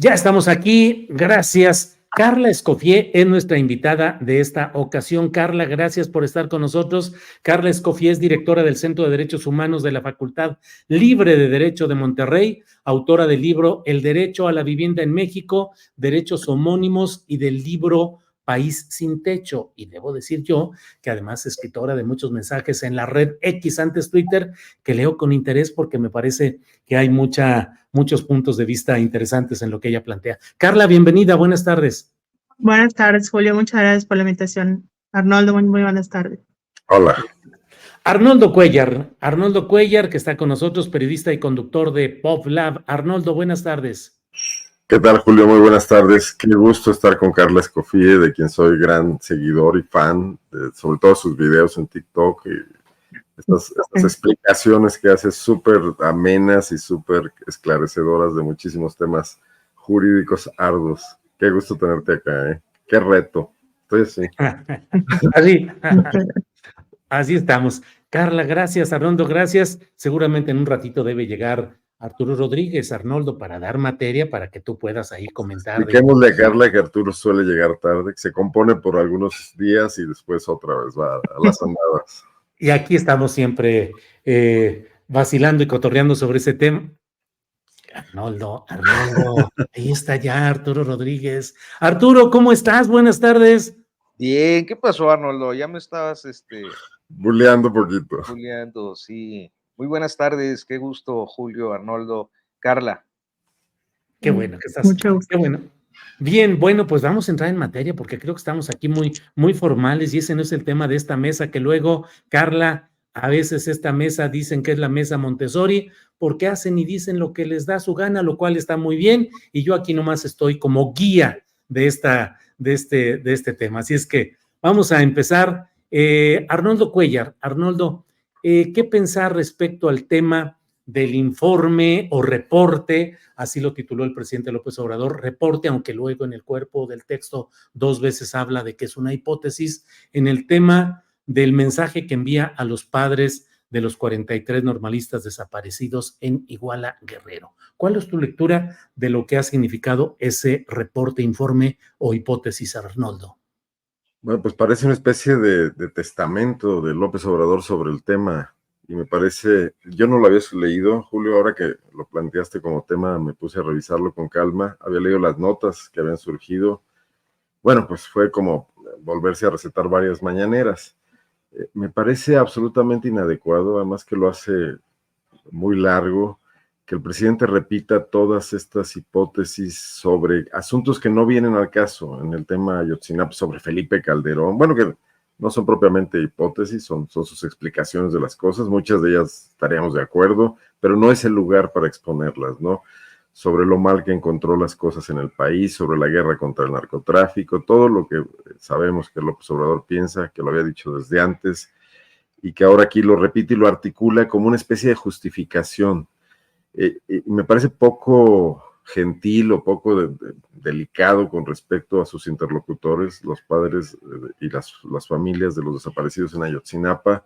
Ya estamos aquí, gracias. Carla Escoffier es nuestra invitada de esta ocasión. Carla, gracias por estar con nosotros. Carla Escoffier es directora del Centro de Derechos Humanos de la Facultad Libre de Derecho de Monterrey, autora del libro El Derecho a la Vivienda en México, Derechos Homónimos y del libro País sin Techo. Y debo decir yo que además es escritora de muchos mensajes en la red X, antes Twitter, que leo con interés porque me parece que hay muchos puntos de vista interesantes en lo que ella plantea. Carla, bienvenida, buenas tardes. Buenas tardes, Julio, muchas gracias por la invitación. Arnoldo, muy buenas tardes. Hola. Arnoldo Cuellar, que está con nosotros, periodista y conductor de PopLab. Arnoldo, buenas tardes. ¿Qué tal, Julio? Muy buenas tardes. Qué gusto estar con Carla Escoffier, de quien soy gran seguidor y fan, sobre todo sus videos en TikTok y estas explicaciones que hace súper amenas y súper esclarecedoras de muchísimos temas jurídicos arduos. Qué gusto tenerte acá, ¿eh? Qué reto. Estoy así. Así estamos. Carla, gracias. Arnoldo, gracias. Seguramente en un ratito debe llegar Arturo Rodríguez, Arnoldo, para dar materia para que tú puedas ahí comentar. Expliquémosle a Carla que Arturo suele llegar tarde, que se compone por algunos días y después otra vez va a las andadas. Y aquí estamos siempre vacilando y cotorreando sobre ese tema. Arnoldo, ahí está ya Arturo Rodríguez. Arturo, ¿cómo estás? Buenas tardes. Bien, ¿qué pasó, Arnoldo? Ya me estabas, buleando poquito. Buleando, sí. Muy buenas tardes, qué gusto, Julio, Arnoldo, Carla. Qué bueno que estás. Mucho gusto. Qué bueno. Bien, bueno, pues vamos a entrar en materia porque creo que estamos aquí muy formales y ese no es el tema de esta mesa, que luego, Carla, a veces esta mesa dicen que es la mesa Montessori porque hacen y dicen lo que les da su gana, lo cual está muy bien, y yo aquí nomás estoy como guía de este tema. Así es que vamos a empezar. Arnoldo Cuellar, Arnoldo, ¿qué pensar respecto al tema del informe o reporte? Así lo tituló el presidente López Obrador, reporte, aunque luego en el cuerpo del texto 2 veces habla de que es una hipótesis, en el tema del mensaje que envía a los padres de los 43 normalistas desaparecidos en Iguala, Guerrero. ¿Cuál es tu lectura de lo que ha significado ese reporte, informe o hipótesis, Arnoldo? Bueno, pues parece una especie de testamento de López Obrador sobre el tema. Y me parece, yo no lo había leído, Julio, ahora que lo planteaste como tema, me puse a revisarlo con calma, había leído las notas que habían surgido. Bueno, pues fue como volverse a recetar varias mañaneras. Me parece absolutamente inadecuado, además que lo hace muy largo, que el presidente repita todas estas hipótesis sobre asuntos que no vienen al caso en el tema Ayotzinapa, sobre Felipe Calderón, bueno, que no son propiamente hipótesis, son sus explicaciones de las cosas, muchas de ellas estaríamos de acuerdo, pero no es el lugar para exponerlas, ¿no? Sobre lo mal que encontró las cosas en el país, sobre la guerra contra el narcotráfico, todo lo que sabemos que López Obrador piensa, que lo había dicho desde antes, y que ahora aquí lo repite y lo articula como una especie de justificación. Me parece poco gentil o poco delicado con respecto a sus interlocutores, los padres y las familias de los desaparecidos en Ayotzinapa,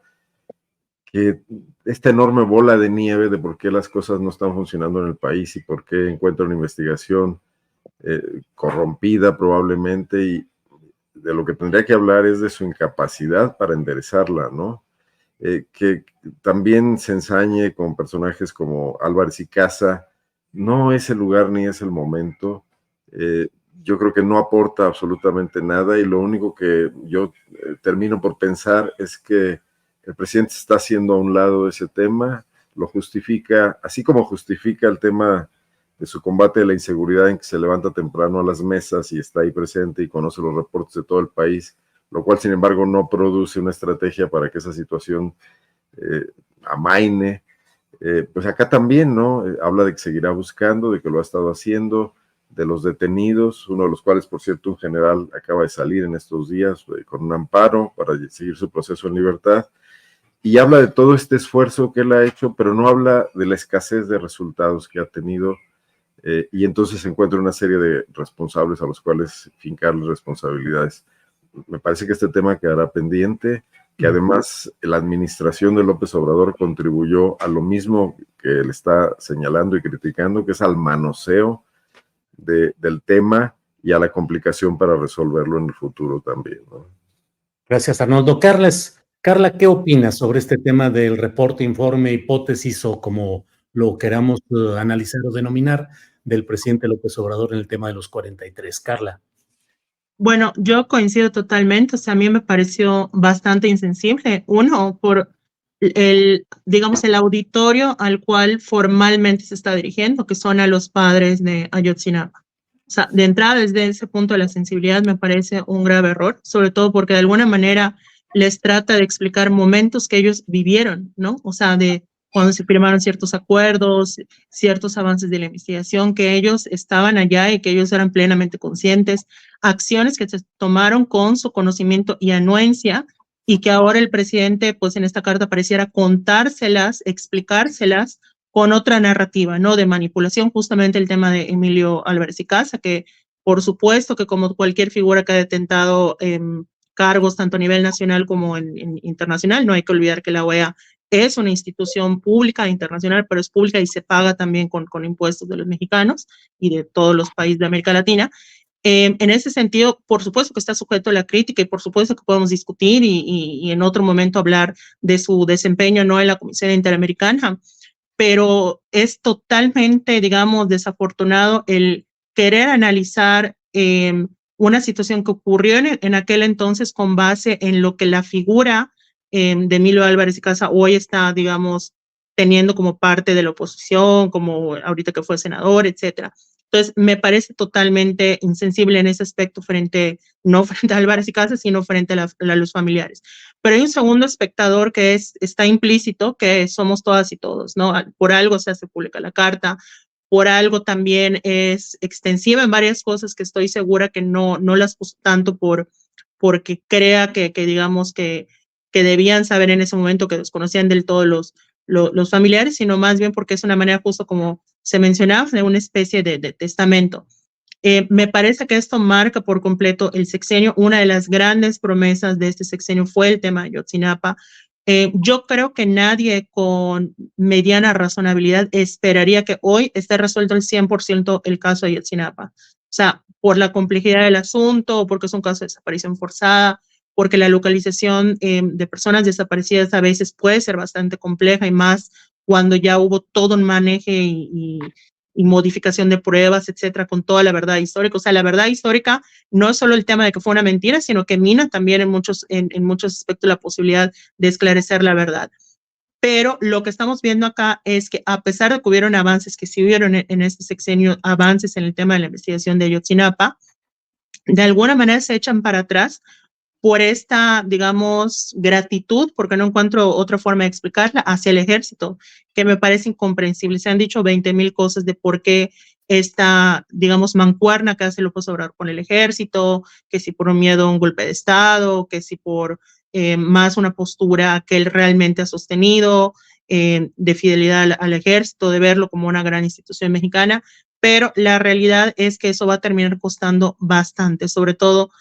que esta enorme bola de nieve de por qué las cosas no están funcionando en el país y por qué encuentra una investigación corrompida probablemente, y de lo que tendría que hablar es de su incapacidad para enderezarla, ¿no? Que también se ensañe con personajes como Álvarez y Casa, no es el lugar ni es el momento. Yo creo que no aporta absolutamente nada, y lo único que yo termino por pensar es que el presidente está haciendo a un lado ese tema, lo justifica, así como justifica el tema de su combate de la inseguridad, en que se levanta temprano a las mesas y está ahí presente y conoce los reportes de todo el país, lo cual, sin embargo, no produce una estrategia para que esa situación amaine. Pues acá también, ¿no? Habla de que seguirá buscando, de que lo ha estado haciendo, de los detenidos, uno de los cuales, por cierto, un general acaba de salir en estos días con un amparo para seguir su proceso en libertad, y habla de todo este esfuerzo que él ha hecho, pero no habla de la escasez de resultados que ha tenido, y entonces se encuentra una serie de responsables a los cuales fincarles responsabilidades. Me parece que este tema quedará pendiente, que además la administración de López Obrador contribuyó a lo mismo que él está señalando y criticando, que es al manoseo del tema y a la complicación para resolverlo en el futuro también, ¿no? Gracias, Arnoldo. Carla, ¿qué opinas sobre este tema del reporte, informe, hipótesis o como lo queramos analizar o denominar del presidente López Obrador en el tema de los 43? Carla. Bueno, yo coincido totalmente, o sea, a mí me pareció bastante insensible. Uno, por digamos, el auditorio al cual formalmente se está dirigiendo, que son a los padres de Ayotzinapa. O sea, de entrada, desde ese punto de la sensibilidad, me parece un grave error, sobre todo porque de alguna manera les trata de explicar momentos que ellos vivieron, ¿no? O sea, de cuando se firmaron ciertos acuerdos, ciertos avances de la investigación, que ellos estaban allá y que ellos eran plenamente conscientes, acciones que se tomaron con su conocimiento y anuencia, y que ahora el presidente, pues en esta carta pareciera contárselas, explicárselas con otra narrativa, ¿no? De manipulación, justamente el tema de Emilio Álvarez y Casa, que por supuesto que como cualquier figura que ha detentado cargos tanto a nivel nacional como en internacional, no hay que olvidar que la OEA es una institución pública internacional, pero es pública y se paga también con impuestos de los mexicanos y de todos los países de América Latina. En ese sentido, por supuesto que está sujeto a la crítica y por supuesto que podemos discutir y en otro momento hablar de su desempeño no en la Comisión Interamericana, pero es totalmente, digamos, desafortunado el querer analizar una situación que ocurrió en aquel entonces con base en lo que la figura de Emilio Álvarez y Casa hoy está, digamos, teniendo como parte de la oposición, como ahorita que fue senador, etcétera. Entonces, me parece totalmente insensible en ese aspecto no frente a Álvarez y Casas, sino frente a los familiares. Pero hay un segundo espectador que está implícito, que somos todas y todos, ¿no? Por algo se hace pública la carta, por algo también es extensiva en varias cosas que estoy segura que no las puso tanto porque crea que digamos, que debían saber en ese momento, que desconocían del todo los familiares, sino más bien porque es una manera, justo como se mencionaba, de una especie de testamento. Me parece que esto marca por completo el sexenio. Una de las grandes promesas de este sexenio fue el tema de Ayotzinapa. Yo creo que nadie con mediana razonabilidad esperaría que hoy esté resuelto el 100% el caso de Ayotzinapa. O sea, por la complejidad del asunto, porque es un caso de desaparición forzada, porque la localización de personas desaparecidas a veces puede ser bastante compleja y más cuando ya hubo todo un manejo y modificación de pruebas, etcétera, con toda la verdad histórica. O sea, la verdad histórica no es solo el tema de que fue una mentira, sino que mina también en muchos aspectos la posibilidad de esclarecer la verdad. Pero lo que estamos viendo acá es que a pesar de que hubieron avances, que sí hubieron en este sexenio avances en el tema de la investigación de Ayotzinapa, de alguna manera se echan para atrás por esta, digamos, gratitud, porque no encuentro otra forma de explicarla, hacia el ejército, que me parece incomprensible. Se han dicho 20,000 cosas de por qué esta, digamos, mancuerna que hace López Obrador con el ejército, que si por un miedo a un golpe de Estado, que si por más una postura que él realmente ha sostenido, de fidelidad al ejército, de verlo como una gran institución mexicana, pero la realidad es que eso va a terminar costando bastante, sobre todo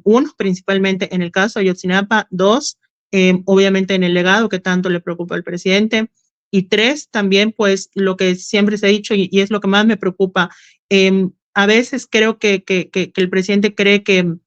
uno, principalmente en el caso de Ayotzinapa; dos, obviamente en el legado que tanto le preocupa al presidente; y tres, también pues lo que siempre se ha dicho y es lo que más me preocupa, a veces creo que el presidente cree que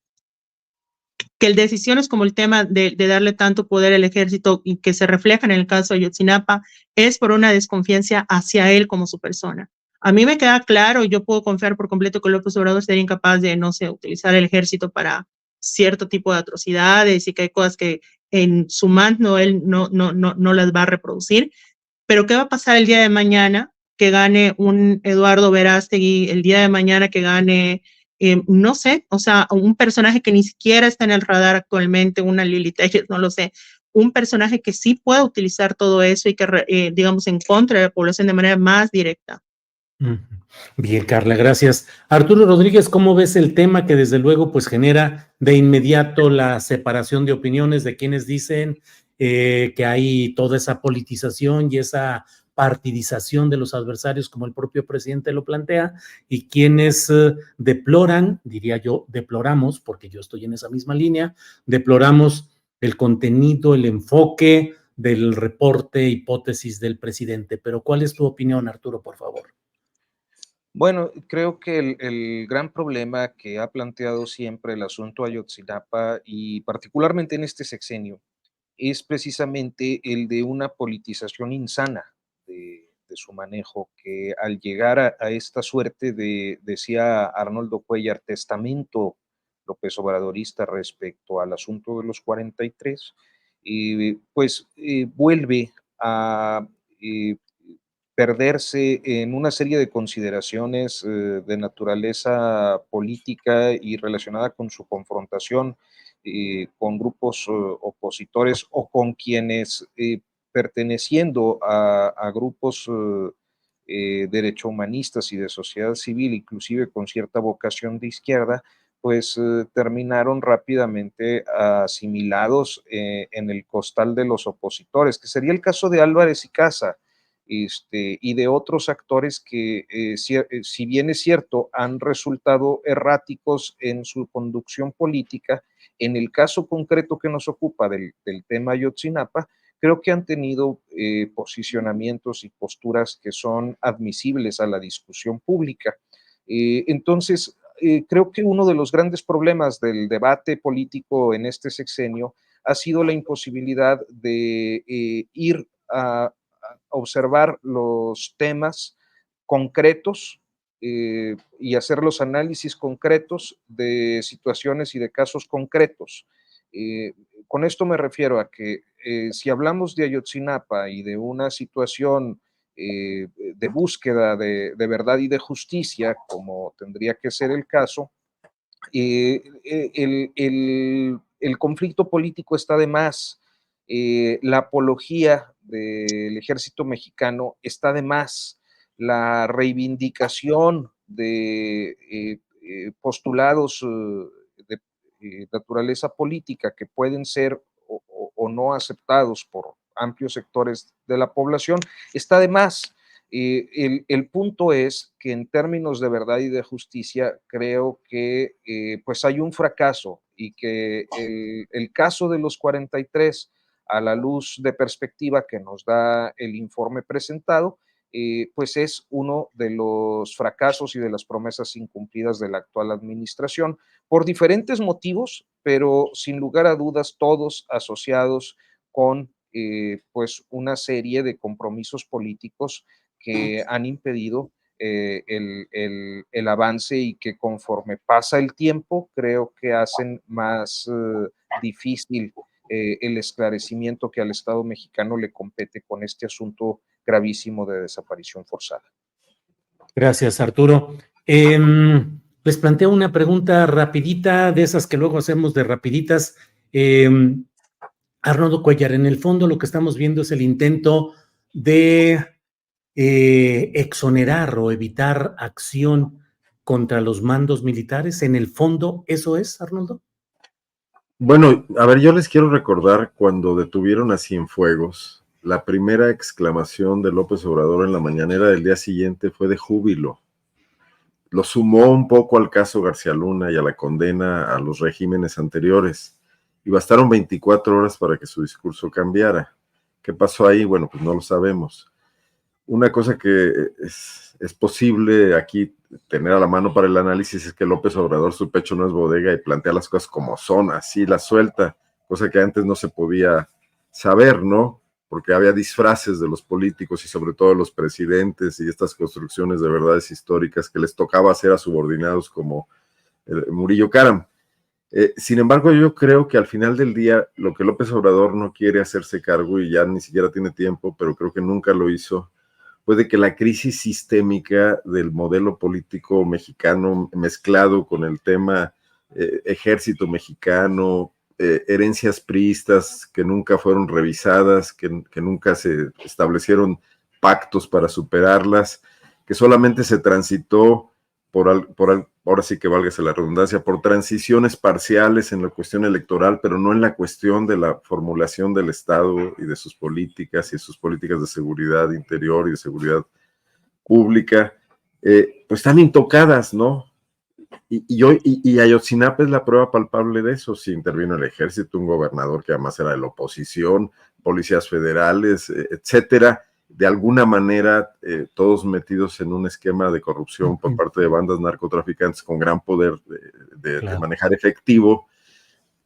decisiones como el tema de darle tanto poder al ejército y que se reflejan en el caso de Ayotzinapa es por una desconfianza hacia él como su persona. A mí me queda claro y yo puedo confiar por completo que López Obrador sería incapaz de, no sé, utilizar el ejército para cierto tipo de atrocidades y que hay cosas que en su mano él no las va a reproducir. Pero ¿qué va a pasar el día de mañana que gane un Eduardo Verástegui, el día de mañana que gane, no sé, o sea, un personaje que ni siquiera está en el radar actualmente, una Lili Telles, no lo sé, un personaje que sí pueda utilizar todo eso y que, digamos, en contra de la población de manera más directa? Bien, Carla, gracias. Arturo Rodríguez, ¿cómo ves el tema que desde luego pues genera de inmediato la separación de opiniones de quienes dicen que hay toda esa politización y esa partidización de los adversarios, como el propio presidente lo plantea, y quienes deploran, diría yo, deploramos, porque yo estoy en esa misma línea, deploramos el contenido, el enfoque del reporte, hipótesis del presidente? Pero ¿cuál es tu opinión, Arturo, por favor? Bueno, creo que el gran problema que ha planteado siempre el asunto Ayotzinapa, y particularmente en este sexenio, es precisamente el de una politización insana de su manejo, que al llegar a esta suerte de, decía Arnoldo Cuellar, testamento López Obradorista respecto al asunto de los 43, pues vuelve a eh, perderse en una serie de consideraciones de naturaleza política y relacionada con su confrontación con grupos opositores o con quienes perteneciendo a grupos derechohumanistas y de sociedad civil, inclusive con cierta vocación de izquierda, pues terminaron rápidamente asimilados en el costal de los opositores, que sería el caso de Álvarez y Casa, y de otros actores que, si bien es cierto, han resultado erráticos en su conducción política, en el caso concreto que nos ocupa del tema Ayotzinapa, creo que han tenido posicionamientos y posturas que son admisibles a la discusión pública. Entonces, creo que uno de los grandes problemas del debate político en este sexenio ha sido la imposibilidad de ir a observar los temas concretos y hacer los análisis concretos de situaciones y de casos concretos. Eh, con esto me refiero a que si hablamos de Ayotzinapa y de una situación de búsqueda de verdad y de justicia, como tendría que ser el caso, el conflicto político está de más, la apología del ejército mexicano está de más, la reivindicación de postulados de naturaleza política que pueden ser o no aceptados por amplios sectores de la población está de más. El punto es que en términos de verdad y de justicia, creo que pues hay un fracaso y que el caso de los 43, a la luz de perspectiva que nos da el informe presentado, pues es uno de los fracasos y de las promesas incumplidas de la actual administración por diferentes motivos, pero sin lugar a dudas todos asociados con pues una serie de compromisos políticos que han impedido el avance y que conforme pasa el tiempo creo que hacen más difícil el esclarecimiento que al Estado mexicano le compete con este asunto gravísimo de desaparición forzada. Gracias, Arturo. Les planteo una pregunta rapidita, de esas que luego hacemos de rapiditas. Arnoldo Cuellar, en el fondo lo que estamos viendo es el intento de exonerar o evitar acción contra los mandos militares. En el fondo, ¿eso es, Arnoldo? Bueno, a ver, yo les quiero recordar cuando detuvieron a Cienfuegos, la primera exclamación de López Obrador en la mañanera del día siguiente fue de júbilo. Lo sumó un poco al caso García Luna y a la condena a los regímenes anteriores. Y bastaron 24 horas para que su discurso cambiara. ¿Qué pasó ahí? Bueno, pues no lo sabemos. Una cosa que es posible aquí tener a la mano para el análisis es que López Obrador, su pecho no es bodega y plantea las cosas como son, así las suelta, cosa que antes no se podía saber, ¿no? Porque había disfraces de los políticos y sobre todo de los presidentes y estas construcciones de verdades históricas que les tocaba hacer a subordinados como Murillo Karam. Sin embargo, yo creo que al final del día lo que López Obrador no quiere hacerse cargo y ya ni siquiera tiene tiempo, pero creo que nunca lo hizo, puede que la crisis sistémica del modelo político mexicano mezclado con el tema ejército mexicano, herencias priistas que nunca fueron revisadas, que nunca se establecieron pactos para superarlas, que solamente se transitó ahora sí que válgase la redundancia, por transiciones parciales en la cuestión electoral, pero no en la cuestión de la formulación del Estado y de sus políticas y sus políticas de seguridad interior y de seguridad pública, pues están intocadas, ¿no? Y Ayotzinapa es la prueba palpable de eso. Si intervino el ejército, un gobernador que además era de la oposición, policías federales, etcétera, de alguna manera todos metidos en un esquema de corrupción por parte de bandas narcotraficantes con gran poder de manejar efectivo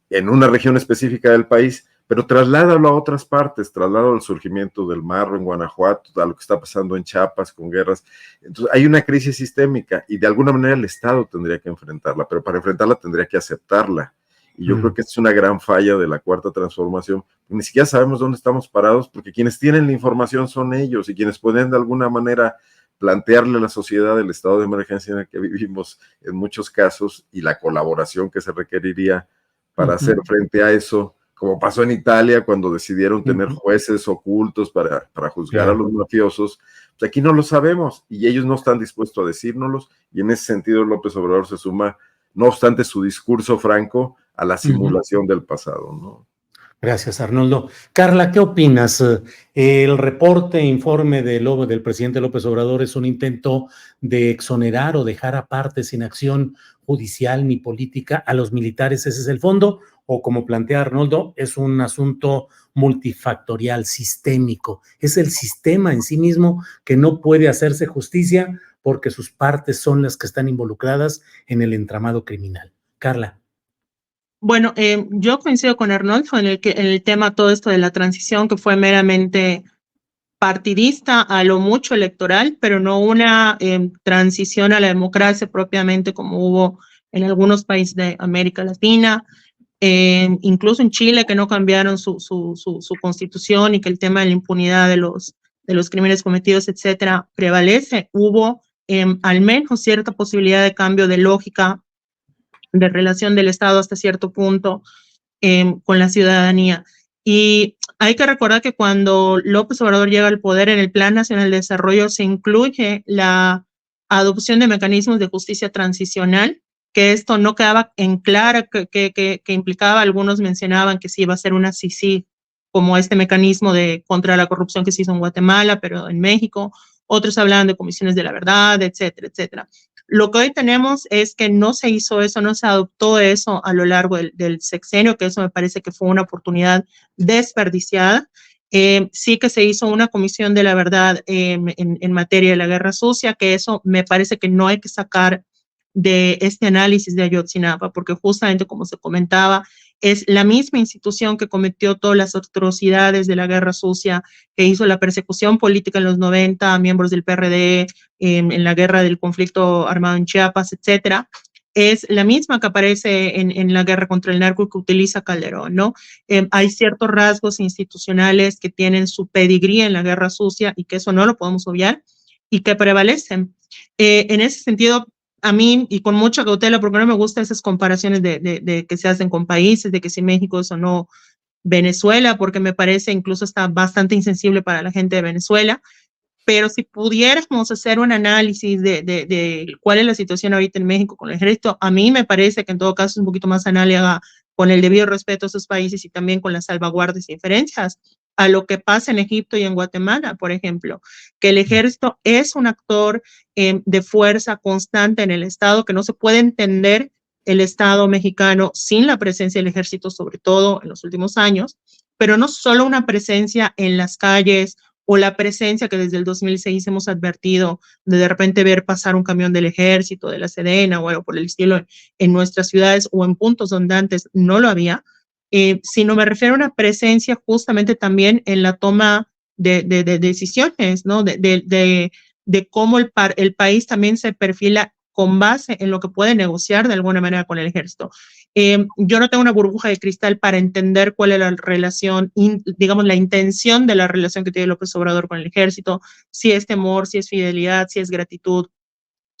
en una región específica del país, pero trasládalo a otras partes, trasládalo al surgimiento del marro en Guanajuato, a lo que está pasando en Chiapas con guerras. Entonces hay una crisis sistémica y de alguna manera el Estado tendría que enfrentarla, pero para enfrentarla tendría que aceptarla. Y yo creo que es una gran falla de la Cuarta Transformación. Ni siquiera sabemos dónde estamos parados, porque quienes tienen la información son ellos y quienes pueden de alguna manera plantearle a la sociedad el estado de emergencia en el que vivimos en muchos casos y la colaboración que se requeriría para hacer frente a eso, como pasó en Italia cuando decidieron tener jueces ocultos para juzgar a los mafiosos. Pues aquí no lo sabemos y ellos no están dispuestos a decírnoslos, y en ese sentido López Obrador se suma, no obstante su discurso franco, a la simulación del pasado, ¿no? Gracias, Arnoldo. Carla, ¿qué opinas? El reporte, informe del presidente López Obrador es un intento de exonerar o dejar aparte sin acción judicial ni política a los militares. ¿Ese es el fondo? O como plantea Arnoldo, es un asunto multifactorial, sistémico. Es el sistema en sí mismo que no puede hacerse justicia porque sus partes son las que están involucradas en el entramado criminal. Carla. Bueno, yo coincido con Arnoldo en el tema todo esto de la transición, que fue meramente partidista, a lo mucho electoral, pero no una transición a la democracia propiamente como hubo en algunos países de América Latina, incluso en Chile, que no cambiaron su constitución y que el tema de la impunidad de los crímenes cometidos, etcétera, prevalece. Hubo al menos cierta posibilidad de cambio de lógica de relación del Estado hasta cierto punto con la ciudadanía. Y hay que recordar que cuando López Obrador llega al poder, en el Plan Nacional de Desarrollo se incluye la adopción de mecanismos de justicia transicional, que esto no quedaba en clara, que implicaba, algunos mencionaban que sí iba a ser una CICI, como este mecanismo contra la corrupción que se hizo en Guatemala, pero en México. Otros hablaban de comisiones de la verdad, etcétera, etcétera. Lo que hoy tenemos es que no se hizo eso, no se adoptó eso a lo largo del sexenio, que eso me parece que fue una oportunidad desperdiciada. Sí que se hizo una comisión de la verdad en materia de la guerra sucia, que eso me parece que no hay que sacar de este análisis de Ayotzinapa, porque justamente como se comentaba, es la misma institución que cometió todas las atrocidades de la guerra sucia, que hizo la persecución política en los 90 a miembros del PRD, en la guerra del conflicto armado en Chiapas, etcétera. Es la misma que aparece en la guerra contra el narco que utiliza Calderón, ¿no? Hay ciertos rasgos institucionales que tienen su pedigrí en la guerra sucia y que eso no lo podemos obviar y que prevalecen. En ese sentido, a mí, y con mucha cautela, porque no me gustan esas comparaciones de que se hacen con países, de que si México es o no Venezuela, porque me parece incluso está bastante insensible para la gente de Venezuela, pero si pudiéramos hacer un análisis de cuál es la situación ahorita en México con el ejército, a mí me parece que en todo caso es un poquito más análoga con el debido respeto a esos países y también con las salvaguardas y diferencias a lo que pasa en Egipto y en Guatemala, por ejemplo, que el ejército es un actor de fuerza constante en el Estado, que no se puede entender el Estado mexicano sin la presencia del ejército, sobre todo en los últimos años, pero no solo una presencia en las calles o la presencia que desde el 2006 hemos advertido de repente ver pasar un camión del ejército, de la Sedena o algo por el estilo en nuestras ciudades o en puntos donde antes no lo había, sino me refiero a una presencia justamente también en la toma de decisiones, ¿no? De cómo el país también se perfila con base en lo que puede negociar de alguna manera con el ejército. Yo no tengo una burbuja de cristal para entender cuál es la relación, digamos, la intención de la relación que tiene López Obrador con el ejército, si es temor, si es fidelidad, si es gratitud,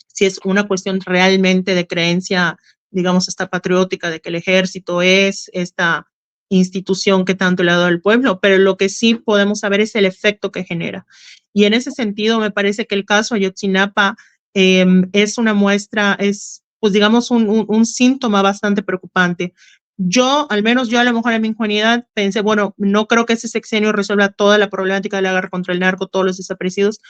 si es una cuestión realmente de creencia, digamos, hasta patriótica, de que el ejército es esta institución que tanto le ha dado al pueblo, pero lo que sí podemos saber es el efecto que genera. Y en ese sentido, me parece que el caso Ayotzinapa es una muestra, es, pues digamos, un síntoma bastante preocupante. Yo, al menos yo a lo mejor en mi ingenuidad pensé, bueno, no creo que ese sexenio resuelva toda la problemática de la guerra contra el narco, todos los desaparecidos,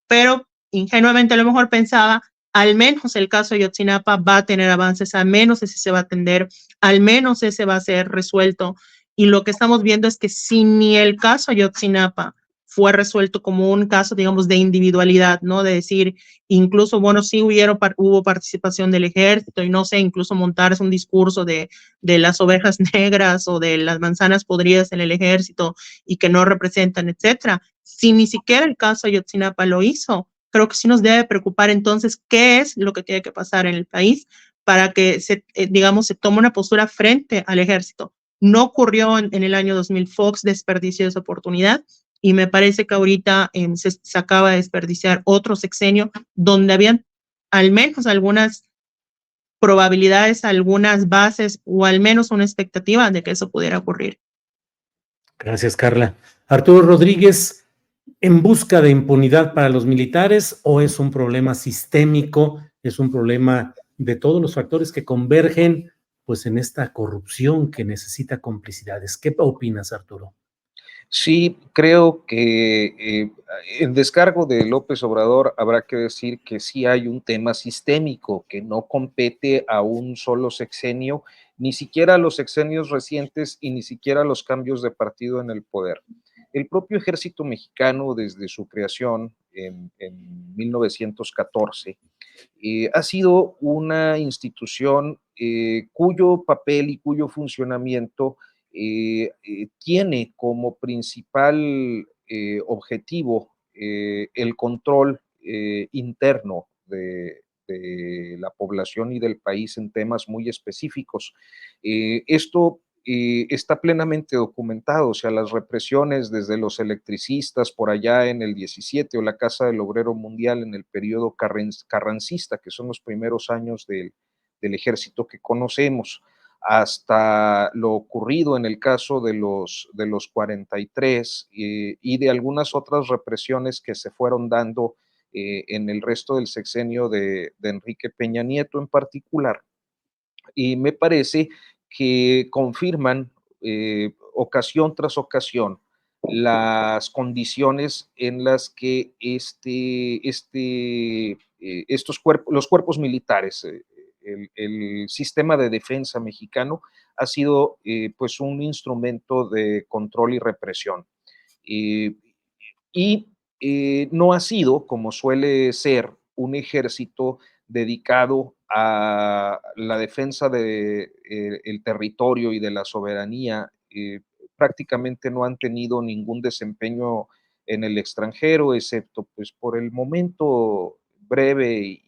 pero ingenuamente a lo mejor pensaba, al menos el caso de Ayotzinapa va a tener avances, al menos ese se va a atender, al menos ese va a ser resuelto. Y lo que estamos viendo es que si ni el caso Ayotzinapa fue resuelto como un caso, digamos, de individualidad, ¿no? De decir, incluso, bueno, sí hubo participación del ejército y no sé, incluso montarse un discurso de las ovejas negras o de las manzanas podridas en el ejército y que no representan, etcétera. Si ni siquiera el caso Ayotzinapa lo hizo, creo que sí nos debe preocupar entonces qué es lo que tiene que pasar en el país para que digamos, se tome una postura frente al ejército. No ocurrió en el año 2000, Fox desperdició esa oportunidad y me parece que ahorita se acaba de desperdiciar otro sexenio donde habían al menos algunas probabilidades, algunas bases o al menos una expectativa de que eso pudiera ocurrir. Gracias, Carla. Arturo Rodríguez, ¿en busca de impunidad para los militares o es un problema sistémico, es un problema de todos los factores que convergen pues en esta corrupción que necesita complicidades? ¿Qué opinas, Arturo? Sí, creo que en descargo de López Obrador habrá que decir que sí hay un tema sistémico que no compete a un solo sexenio, ni siquiera a los sexenios recientes y ni siquiera a los cambios de partido en el poder. El propio ejército mexicano, desde su creación en 1914, ha sido una institución cuyo papel y cuyo funcionamiento tiene como principal objetivo el control interno de la población y del país en temas muy específicos. Esto está plenamente documentado, o sea, las represiones desde los electricistas por allá en el 17 o la Casa del Obrero Mundial en el periodo carrancista, que son los primeros años del ejército que conocemos, hasta lo ocurrido en el caso de los 43 y de algunas otras represiones que se fueron dando en el resto del sexenio de Enrique Peña Nieto en particular. Y me parece que confirman ocasión tras ocasión las condiciones en las que los cuerpos militares, el sistema de defensa mexicano ha sido pues un instrumento de control y represión. Eh, y no ha sido, como suele ser, un ejército dedicado a la defensa del territorio y de la soberanía. Prácticamente no han tenido ningún desempeño en el extranjero, excepto pues por el momento breve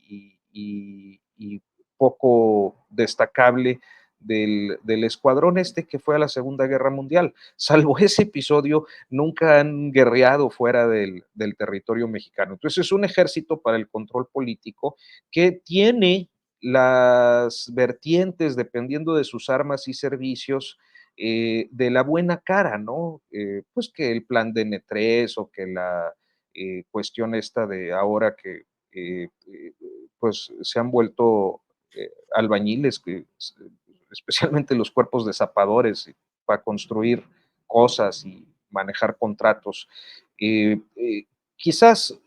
y poco destacable del escuadrón que fue a la Segunda Guerra Mundial. Salvo ese episodio, nunca han guerreado fuera del territorio mexicano. Entonces es un ejército para el control político que tiene las vertientes, dependiendo de sus armas y servicios, de la buena cara, ¿no? Pues que el plan de N3 o que la cuestión esta de ahora que pues se han vuelto albañiles, que especialmente los cuerpos de zapadores para construir cosas y manejar contratos. Quizás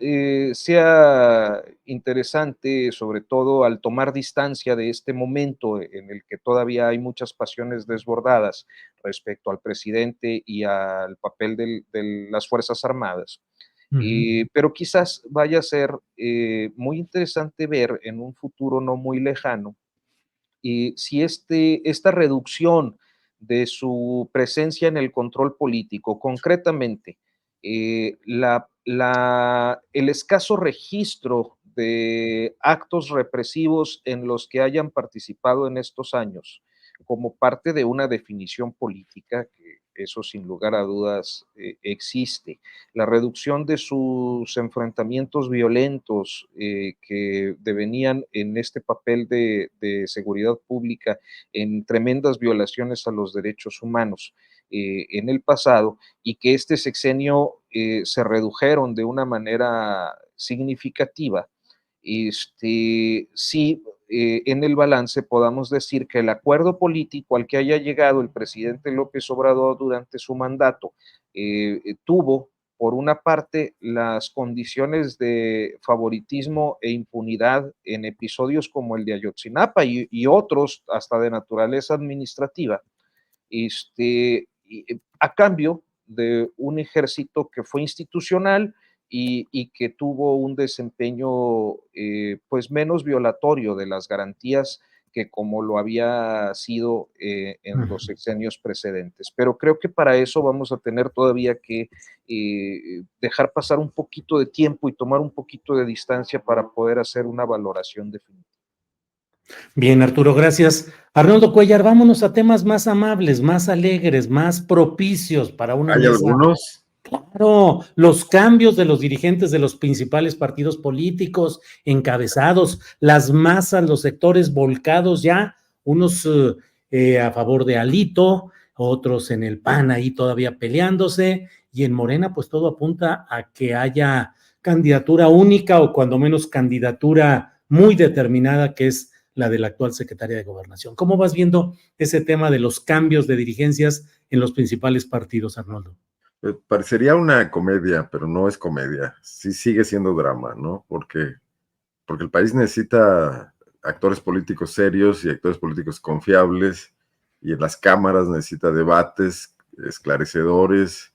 sea interesante, sobre todo al tomar distancia de este momento en el que todavía hay muchas pasiones desbordadas respecto al presidente y al papel de las Fuerzas Armadas. Pero quizás vaya a ser muy interesante ver en un futuro no muy lejano si esta reducción de su presencia en el control político, concretamente, el escaso registro de actos represivos en los que hayan participado en estos años, como parte de una definición política, que eso sin lugar a dudas existe, la reducción de sus enfrentamientos violentos que devenían en este papel de seguridad pública en tremendas violaciones a los derechos humanos en el pasado, y que este sexenio se redujeron de una manera significativa. Sí, en el balance podamos decir que el acuerdo político al que haya llegado el presidente López Obrador durante su mandato tuvo, por una parte, las condiciones de favoritismo e impunidad en episodios como el de Ayotzinapa y otros hasta de naturaleza administrativa, a cambio de un ejército que fue institucional y que tuvo un desempeño pues menos violatorio de las garantías que como lo había sido en los sexenios precedentes. Pero creo que para eso vamos a tener todavía que dejar pasar un poquito de tiempo y tomar un poquito de distancia para poder hacer una valoración definitiva. Bien, Arturo, gracias. Arnoldo Cuellar, vámonos a temas más amables, más alegres, más propicios para una ¿Hay mesa. algunos? Claro, los cambios de los dirigentes de los principales partidos políticos encabezados, las masas, los sectores volcados ya, unos a favor de Alito, otros en el PAN ahí todavía peleándose, y en Morena pues todo apunta a que haya candidatura única o cuando menos candidatura muy determinada, que es la de la actual secretaria de Gobernación. ¿Cómo vas viendo ese tema de los cambios de dirigencias en los principales partidos, Arnoldo? Parecería una comedia, pero no es comedia. Sí sigue siendo drama, ¿no? Porque el país necesita actores políticos serios y actores políticos confiables, y en las cámaras necesita debates esclarecedores,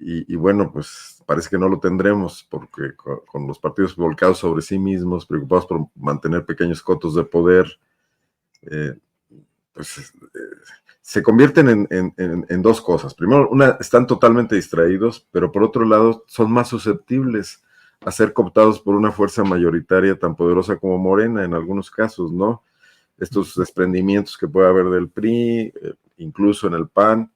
y bueno, pues parece que no lo tendremos, porque con los partidos volcados sobre sí mismos, preocupados por mantener pequeños cotos de poder, pues se convierten en dos cosas. Primero, están totalmente distraídos, pero por otro lado son más susceptibles a ser cooptados por una fuerza mayoritaria tan poderosa como Morena en algunos casos, ¿no? Estos desprendimientos que puede haber del PRI, incluso en el PAN,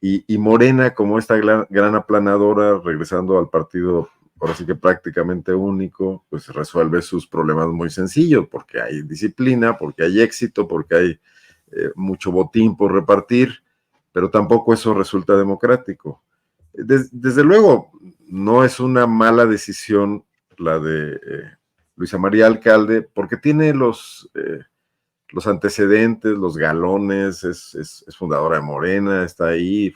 y Morena como esta gran aplanadora, regresando al partido ahora sí que prácticamente único, pues resuelve sus problemas muy sencillos, porque hay disciplina, porque hay éxito, porque hay mucho botín por repartir, pero tampoco eso resulta democrático. Desde luego, no es una mala decisión la de Luisa María Alcalde, porque tiene los antecedentes, los galones, es fundadora de Morena, está ahí,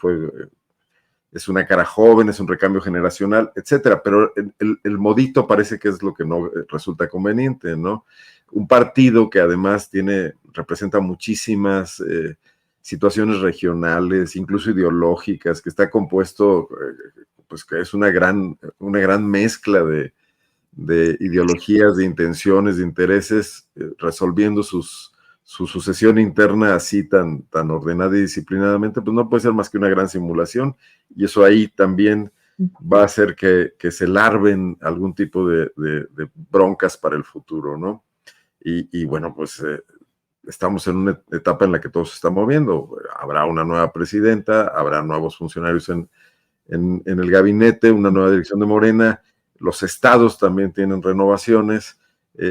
es una cara joven, es un recambio generacional, etcétera, pero el modito parece que es lo que no resulta conveniente, ¿no? Un partido que además representa muchísimas situaciones regionales, incluso ideológicas, que está compuesto, pues que es una gran mezcla de ideologías, de intenciones, de intereses, resolviendo su sucesión interna así tan ordenada y disciplinadamente, pues no puede ser más que una gran simulación, y eso ahí también va a hacer que se larven algún tipo de broncas para el futuro, ¿no? Y bueno, pues estamos en una etapa en la que todo se está moviendo. Habrá una nueva presidenta, habrá nuevos funcionarios en el gabinete, una nueva dirección de Morena, los estados también tienen renovaciones,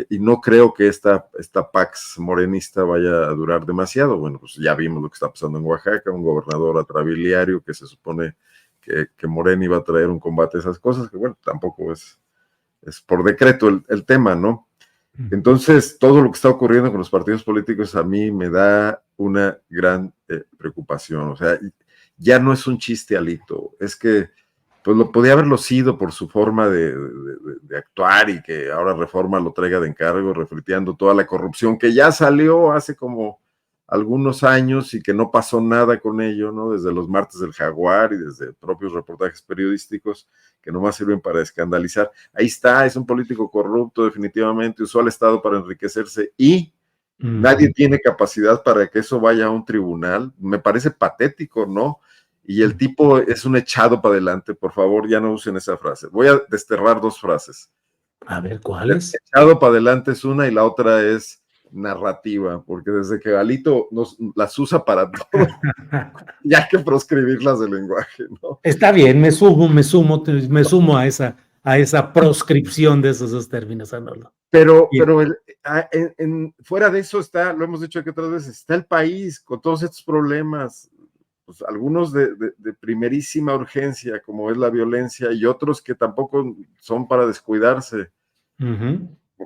y no creo que esta pax morenista vaya a durar demasiado. Bueno, pues ya vimos lo que está pasando en Oaxaca, un gobernador atrabiliario que se supone que Morena iba a traer un combate a esas cosas, que bueno, tampoco es por decreto el tema, ¿no? Entonces, todo lo que está ocurriendo con los partidos políticos a mí me da una gran preocupación. O sea, ya no es un chiste Alito, es que pues lo podía haberlo sido por su forma de actuar, y que ahora Reforma lo traiga de encargo, refletiendo toda la corrupción que ya salió hace como algunos años y que no pasó nada con ello, ¿no? Desde los martes del Jaguar y desde propios reportajes periodísticos que nomás sirven para escandalizar. Ahí está, es un político corrupto definitivamente, usó al Estado para enriquecerse y nadie tiene capacidad para que eso vaya a un tribunal. Me parece patético, ¿no? Y el tipo es un echado para adelante. Por favor, ya no usen esa frase. Voy a desterrar dos frases. A ver, ¿cuáles? Echado para adelante es una y la otra es narrativa, porque desde que Alito las usa para todo, ya hay que proscribirlas del lenguaje, ¿no? Está bien, me sumo a esa proscripción de esos dos términos, Arnoldo. Pero fuera de eso está, lo hemos dicho aquí otras veces, está el país con todos estos problemas, pues algunos de primerísima urgencia, como es la violencia, y otros que tampoco son para descuidarse,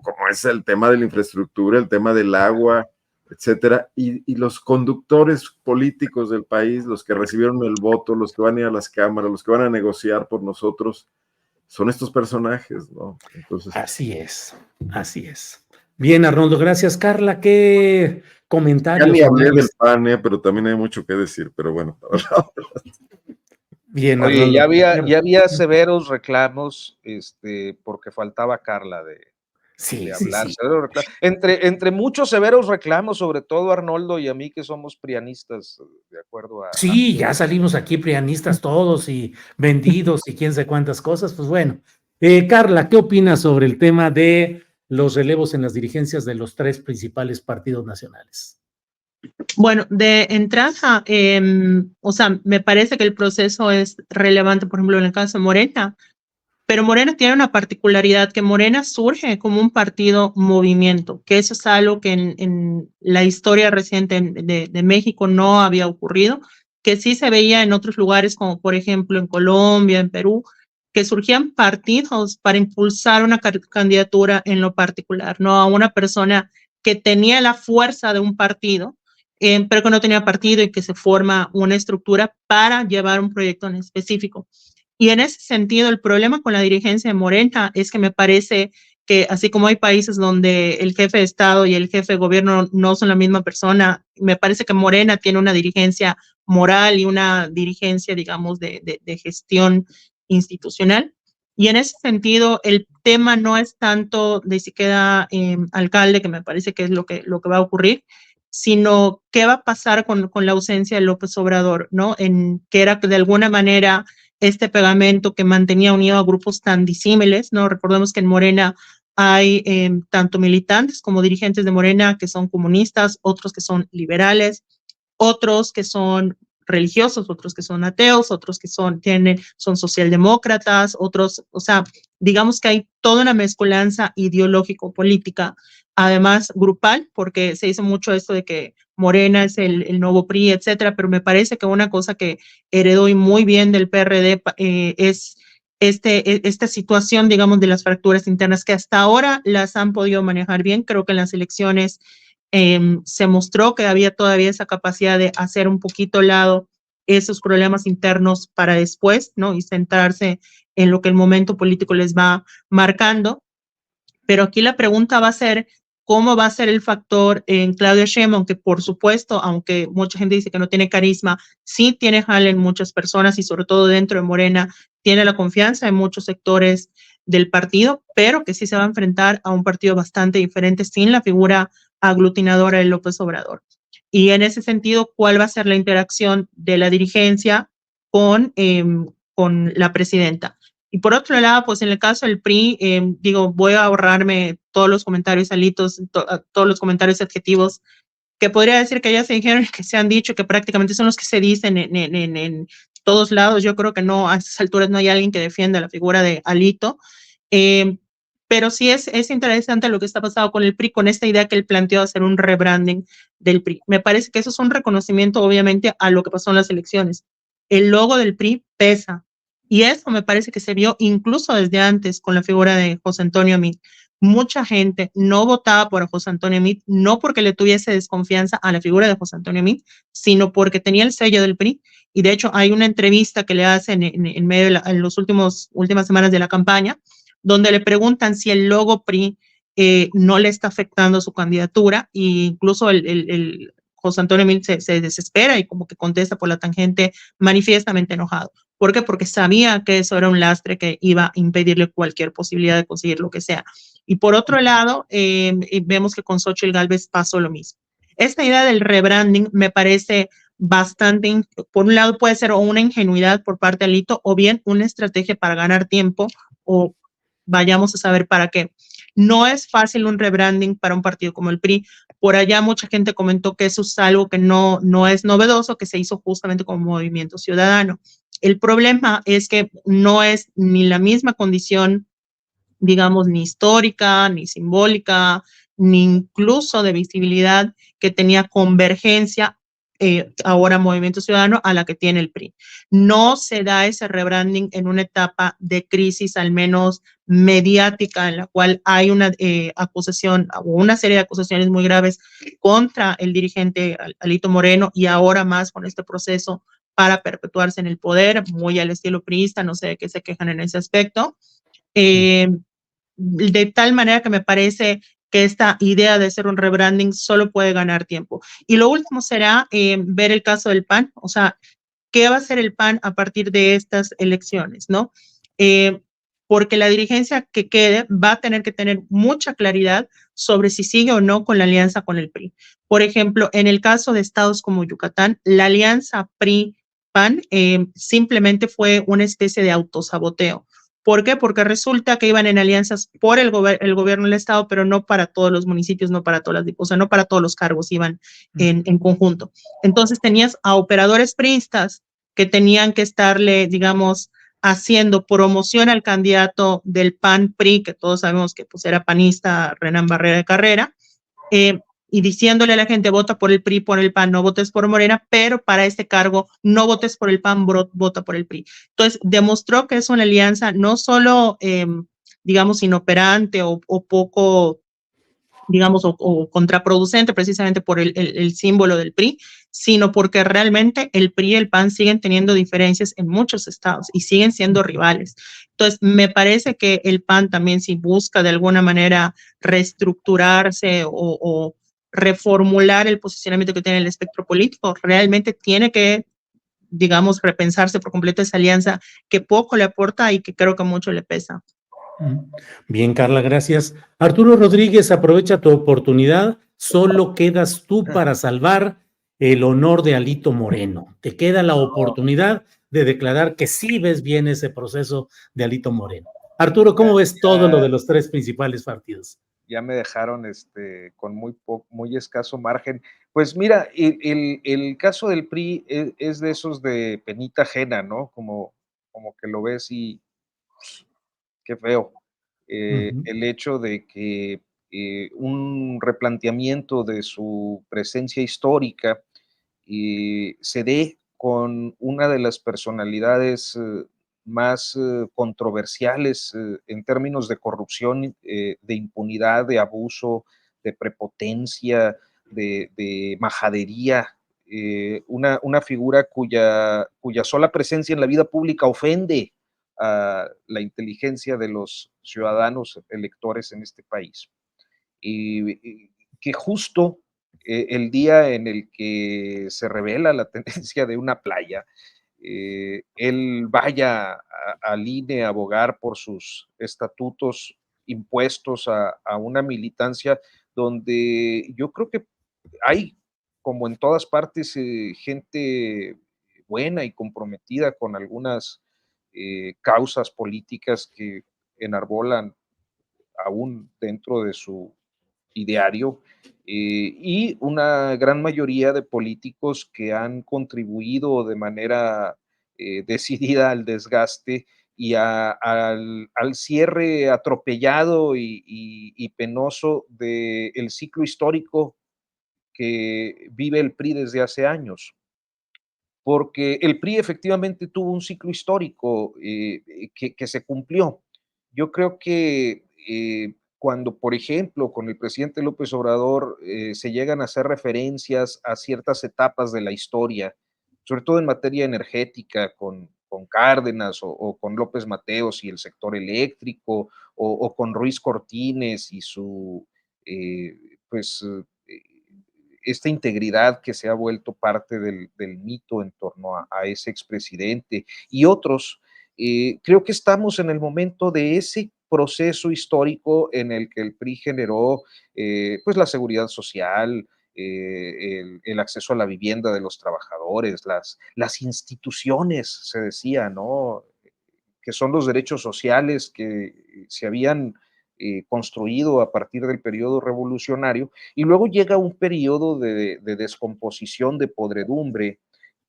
como es el tema de la infraestructura, el tema del agua, etcétera, y los conductores políticos del país, los que recibieron el voto, los que van a ir a las cámaras, los que van a negociar por nosotros, son estos personajes, ¿no? Entonces, así es. Bien, Arnoldo, gracias. Carla, ¿qué comentarios? Ya ni hablé del PAN, pero también hay mucho que decir, pero bueno. Bien, Oye, Arnoldo. ya había severos reclamos, porque faltaba Carla de Sí, sí, hablar. sí. Severos reclamos. Entre muchos severos reclamos, sobre todo Arnoldo y a mí que somos prianistas, de acuerdo a Sí, ya salimos aquí prianistas todos y vendidos y quién sabe cuántas cosas. Pues bueno, Carla, ¿qué opinas sobre el tema de los relevos en las dirigencias de los tres principales partidos nacionales? Bueno, de entrada, o sea, me parece que el proceso es relevante, por ejemplo, en el caso de Morena, pero Morena tiene una particularidad, que Morena surge como un partido movimiento, que eso es algo que en la historia reciente de México no había ocurrido, que sí se veía en otros lugares, como por ejemplo en Colombia, en Perú, que surgían partidos para impulsar una candidatura en lo particular, no a una persona que tenía la fuerza de un partido, pero que no tenía partido y que se forma una estructura para llevar un proyecto en específico. Y en ese sentido, el problema con la dirigencia de Morena es que me parece que así como hay países donde el jefe de Estado y el jefe de gobierno no son la misma persona, me parece que Morena tiene una dirigencia moral y una dirigencia, digamos, de gestión institucional. Y en ese sentido, el tema no es tanto de si queda alcalde, que me parece que es lo que va a ocurrir, sino qué va a pasar con la ausencia de López Obrador, ¿no? Que era de alguna manera este pegamento que mantenía unido a grupos tan disímiles, ¿no? Recordemos que en Morena hay tanto militantes como dirigentes de Morena que son comunistas, otros que son liberales, otros que son religiosos, otros que son ateos, otros que son socialdemócratas, otros, o sea, digamos que hay toda una mezcolanza ideológico-política, además grupal, porque se dice mucho esto de que Morena es el nuevo PRI, etcétera, pero me parece que una cosa que heredó y muy bien del PRD es esta situación, digamos, de las fracturas internas que hasta ahora las han podido manejar bien. Creo que en las elecciones se mostró que había todavía esa capacidad de hacer un poquito lado esos problemas internos para después, ¿no? Y centrarse en lo que el momento político les va marcando. Pero aquí la pregunta va a ser, ¿cómo va a ser el factor en Claudia Sheinbaum? Que por supuesto, aunque mucha gente dice que no tiene carisma, sí tiene jale en muchas personas y sobre todo dentro de Morena, tiene la confianza en muchos sectores del partido, pero que sí se va a enfrentar a un partido bastante diferente sin la figura aglutinadora de López Obrador. Y en ese sentido, ¿cuál va a ser la interacción de la dirigencia con la presidenta? Y por otro lado, pues en el caso del PRI, digo, voy a ahorrarme todos los comentarios salitos, todos los comentarios adjetivos que podría decir que ya se dijeron, que se han dicho, que prácticamente son los que se dicen en todos lados. Yo creo que no, a estas alturas no hay alguien que defienda la figura de Alito. Pero sí es interesante lo que está pasando con el PRI, con esta idea que él planteó de hacer un rebranding del PRI. Me parece que eso es un reconocimiento, obviamente, a lo que pasó en las elecciones. El logo del PRI pesa. Y eso me parece que se vio incluso desde antes con la figura de José Antonio Meade. Mucha gente no votaba por José Antonio Meade, no porque le tuviese desconfianza a la figura de José Antonio Meade, sino porque tenía el sello del PRI. Y de hecho hay una entrevista que le hacen en medio de en las últimas semanas de la campaña, donde le preguntan si el logo PRI no le está afectando su candidatura, e incluso el José Antonio Meade se desespera y como que contesta por la tangente manifiestamente enojado. ¿Por qué? Porque sabía que eso era un lastre que iba a impedirle cualquier posibilidad de conseguir lo que sea. Y por otro lado, vemos que con Xóchitl Gálvez pasó lo mismo. Esta idea del rebranding me parece bastante, por un lado puede ser o una ingenuidad por parte de Alito o bien una estrategia para ganar tiempo o vayamos a saber para qué. No es fácil un rebranding para un partido como el PRI. Por allá mucha gente comentó que eso es algo que no es novedoso, que se hizo justamente como movimiento ciudadano. El problema es que no es ni la misma condición, digamos, ni histórica, ni simbólica, ni incluso de visibilidad que tenía Convergencia, ahora Movimiento Ciudadano, a la que tiene el PRI. No se da ese rebranding en una etapa de crisis, al menos mediática, en la cual hay una acusación o una serie de acusaciones muy graves contra el dirigente Alito Moreno y ahora más con este proceso para perpetuarse en el poder, muy al estilo priista, no sé de qué se quejan en ese aspecto. De tal manera que me parece que esta idea de hacer un rebranding solo puede ganar tiempo. Y lo último será ver el caso del PAN, o sea, ¿qué va a hacer el PAN a partir de estas elecciones, no? Porque la dirigencia que quede va a tener que tener mucha claridad sobre si sigue o no con la alianza con el PRI. Por ejemplo, en el caso de estados como Yucatán, la alianza PRI-PAN simplemente fue una especie de autosaboteo. ¿Por qué? Porque resulta que iban en alianzas por el gobierno del estado, pero no para todos los municipios, no para todas las, o sea, no para todos los cargos, iban en conjunto. Entonces tenías a operadores priistas que tenían que estarle, digamos, haciendo promoción al candidato del PAN-PRI, que todos sabemos que pues era panista, Renan Barrera de Carrera, y diciéndole a la gente, vota por el PRI, por el PAN, no votes por Morena, pero para este cargo no votes por el PAN, vota por el PRI. Entonces, demostró que es una alianza no solo, digamos, inoperante o poco, digamos, o contraproducente precisamente por el símbolo del PRI, sino porque realmente el PRI y el PAN siguen teniendo diferencias en muchos estados y siguen siendo rivales. Entonces, me parece que el PAN también, si busca de alguna manera reestructurarse o reformular el posicionamiento que tiene el espectro político, realmente tiene que, digamos, repensarse por completo esa alianza que poco le aporta y que creo que mucho le pesa. Bien, Carla, gracias. Arturo Rodríguez, aprovecha tu oportunidad. Solo quedas tú para salvar el honor de Alito Moreno. Te queda la oportunidad de declarar que sí ves bien ese proceso de Alito Moreno. Arturo, ¿cómo ves todo lo de los tres principales partidos? Ya me dejaron con muy escaso margen. Pues mira, el caso del PRI es de esos de penita ajena, ¿no? Como que lo ves y qué feo. El hecho de que un replanteamiento de su presencia histórica se dé con una de las personalidades más controversiales en términos de corrupción, de impunidad, de abuso, de prepotencia, de majadería, una figura cuya sola presencia en la vida pública ofende a la inteligencia de los ciudadanos electores en este país. Y que justo el día en el que se revela la tendencia de una playa, él vaya al INE a abogar por sus estatutos impuestos a una militancia donde yo creo que hay, como en todas partes, gente buena y comprometida con algunas causas políticas que enarbolan aún dentro de su ideario, y una gran mayoría de políticos que han contribuido de manera decidida al desgaste y al cierre atropellado y penoso del ciclo histórico que vive el PRI desde hace años. Porque el PRI efectivamente tuvo un ciclo histórico que se cumplió. Yo creo que cuando, por ejemplo, con el presidente López Obrador se llegan a hacer referencias a ciertas etapas de la historia, sobre todo en materia energética, con Cárdenas o con López Mateos y el sector eléctrico, o con Ruiz Cortines y su, pues, esta integridad que se ha vuelto parte del mito en torno a ese expresidente y otros, creo que estamos en el momento de ese proceso histórico en el que el PRI generó pues la seguridad social, el acceso a la vivienda de los trabajadores, las instituciones, se decía, ¿no? Que son los derechos sociales que se habían construido a partir del periodo revolucionario, y luego llega un periodo de descomposición, de podredumbre,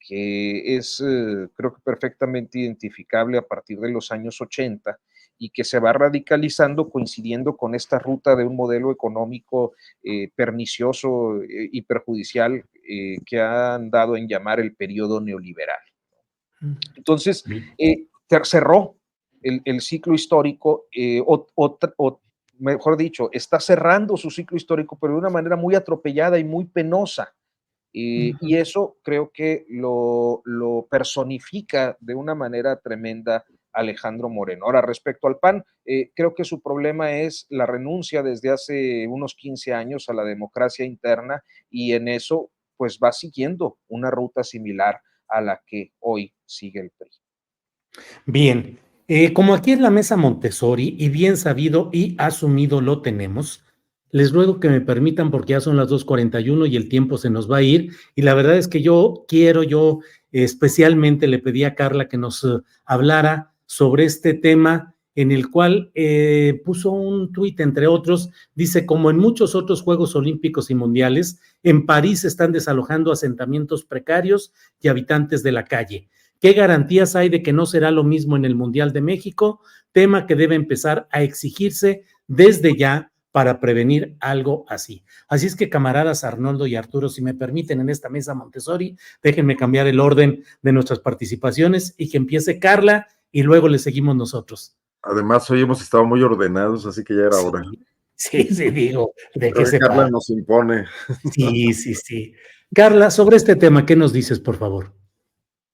que es, creo que perfectamente identificable a partir de los años 80 y que se va radicalizando coincidiendo con esta ruta de un modelo económico pernicioso y perjudicial que han dado en llamar el periodo neoliberal. Entonces, cerró el ciclo histórico, o mejor dicho, está cerrando su ciclo histórico, pero de una manera muy atropellada y muy penosa. Y eso creo que lo personifica de una manera tremenda Alejandro Moreno. Ahora, respecto al PAN, creo que su problema es la renuncia desde hace unos 15 años a la democracia interna, y en eso pues va siguiendo una ruta similar a la que hoy sigue el PRI. Bien, como aquí es la mesa Montessori y bien sabido y asumido lo tenemos, les ruego que me permitan porque ya son las 2:41 y el tiempo se nos va a ir y la verdad es que yo especialmente le pedí a Carla que nos hablara sobre este tema en el cual puso un tuit, entre otros, dice, como en muchos otros Juegos Olímpicos y Mundiales, en París se están desalojando asentamientos precarios y habitantes de la calle. ¿Qué garantías hay de que no será lo mismo en el Mundial de México? Tema que debe empezar a exigirse desde ya para prevenir algo así. Así es que, camaradas Arnoldo y Arturo, si me permiten en esta mesa Montessori, déjenme cambiar el orden de nuestras participaciones y que empiece Carla y luego le seguimos nosotros. Además, hoy hemos estado muy ordenados, así que ya era hora. Sí, digo, de Creo que que Carla sepa. nos impone. Sí. Carla, sobre este tema, ¿qué nos dices, por favor?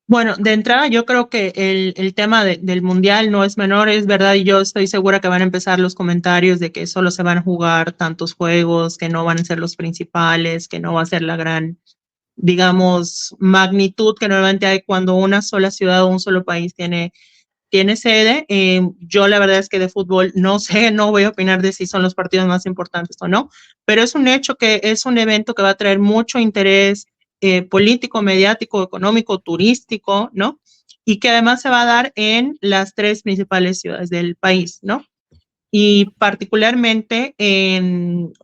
Bueno, de entrada yo creo que el tema del Mundial no es menor, es verdad, y yo estoy segura que van a empezar los comentarios de que solo se van a jugar tantos juegos, que no van a ser los principales, que no va a ser la gran, digamos, magnitud que normalmente hay cuando una sola ciudad o un solo país tiene sede. Yo la verdad es que de fútbol no sé, no voy a opinar de si son los partidos más importantes o no, pero es un hecho que es un evento que va a traer mucho interés político, mediático, económico, turístico, ¿no? Y que además se va a dar en las 3 principales ciudades del país, ¿no? Y particularmente,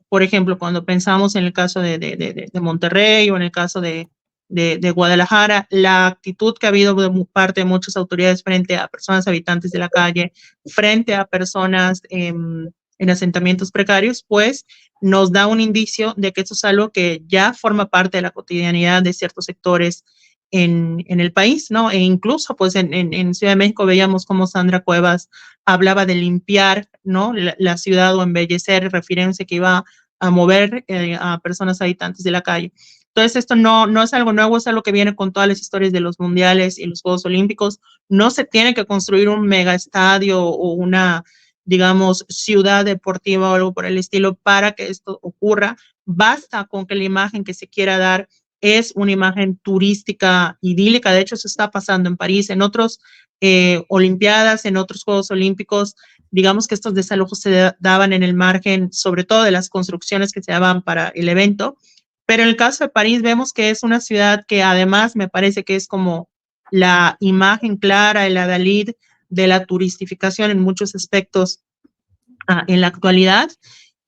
por ejemplo, cuando pensamos en el caso de Monterrey o en el caso de Guadalajara, la actitud que ha habido de parte de muchas autoridades frente a personas habitantes de la calle, frente a personas en asentamientos precarios, pues nos da un indicio de que esto es algo que ya forma parte de la cotidianidad de ciertos sectores en el país, ¿no? E incluso, pues en Ciudad de México veíamos cómo Sandra Cuevas hablaba de limpiar, ¿no? La ciudad o embellecer, refiriéndose que iba a mover a personas habitantes de la calle. Entonces, esto no es algo nuevo, es algo que viene con todas las historias de los mundiales y los Juegos Olímpicos. No se tiene que construir un mega estadio o una, digamos, ciudad deportiva o algo por el estilo para que esto ocurra. Basta con que la imagen que se quiera dar es una imagen turística idílica. De hecho, eso está pasando en París, en otros Olimpiadas, en otros Juegos Olímpicos. Digamos que estos desalojos se daban en el margen, sobre todo de las construcciones que se daban para el evento. Pero en el caso de París vemos que es una ciudad que además me parece que es como la imagen clara, el adalid de la turistificación en muchos aspectos en la actualidad,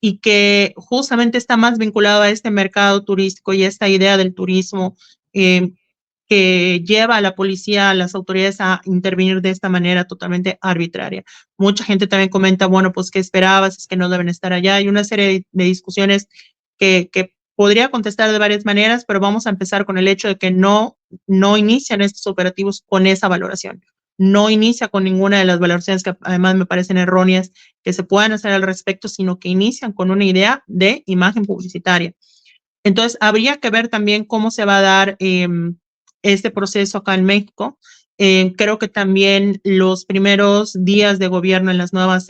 y que justamente está más vinculado a este mercado turístico y esta idea del turismo que lleva a la policía, a las autoridades a intervenir de esta manera totalmente arbitraria. Mucha gente también comenta, bueno, pues, ¿qué esperabas? Es que no deben estar allá. Hay una serie de discusiones que podría contestar de varias maneras, pero vamos a empezar con el hecho de que no inician estos operativos con esa valoración. No inicia con ninguna de las valoraciones que además me parecen erróneas que se puedan hacer al respecto, sino que inician con una idea de imagen publicitaria. Entonces, habría que ver también cómo se va a dar este proceso acá en México. Creo que también los primeros días de gobierno en las nuevas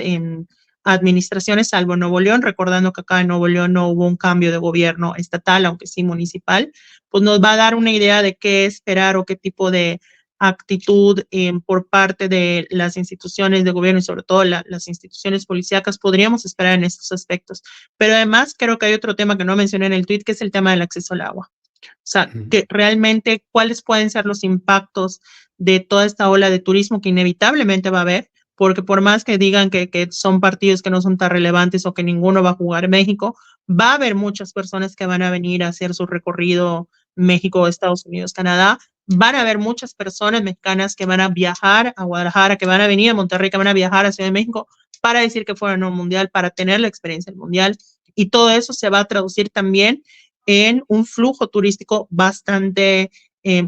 administraciones, salvo Nuevo León, recordando que acá en Nuevo León no hubo un cambio de gobierno estatal, aunque sí municipal, pues nos va a dar una idea de qué esperar o qué tipo de actitud por parte de las instituciones de gobierno y sobre todo las instituciones policíacas podríamos esperar en estos aspectos. Pero además creo que hay otro tema que no mencioné en el tweet, que es el tema del acceso al agua. O sea, que realmente cuáles pueden ser los impactos de toda esta ola de turismo que inevitablemente va a haber, porque por más que digan que son partidos que no son tan relevantes o que ninguno va a jugar en México, va a haber muchas personas que van a venir a hacer su recorrido México, Estados Unidos, Canadá. Van a haber muchas personas mexicanas que van a viajar a Guadalajara, que van a venir a Monterrey, que van a viajar a Ciudad de México para decir que fueron a un mundial, para tener la experiencia del mundial. Y todo eso se va a traducir también en un flujo turístico bastante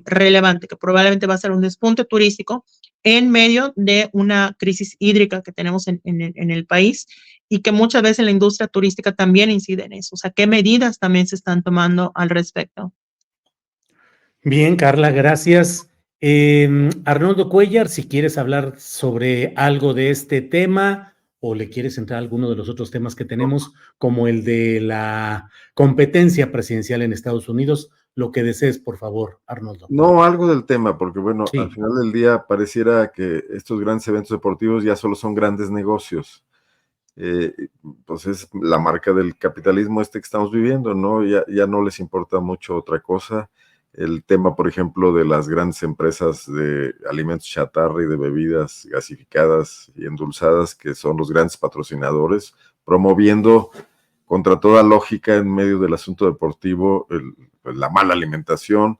relevante, que probablemente va a ser un despunte turístico en medio de una crisis hídrica que tenemos en el país y que muchas veces la industria turística también incide en eso. O sea, ¿qué medidas también se están tomando al respecto? Bien, Carla, gracias. Arnoldo Cuellar, si quieres hablar sobre algo de este tema o le quieres entrar a alguno de los otros temas que tenemos, como el de la competencia presidencial en Estados Unidos, lo que desees, por favor, Arnoldo. No, algo del tema, porque bueno, Sí. al final del día pareciera que estos grandes eventos deportivos ya solo son grandes negocios. Pues es la marca del capitalismo que estamos viviendo, ¿no? Ya no les importa mucho otra cosa. El tema, por ejemplo, de las grandes empresas de alimentos chatarra y de bebidas gasificadas y endulzadas, que son los grandes patrocinadores, promoviendo contra toda lógica en medio del asunto deportivo la mala alimentación.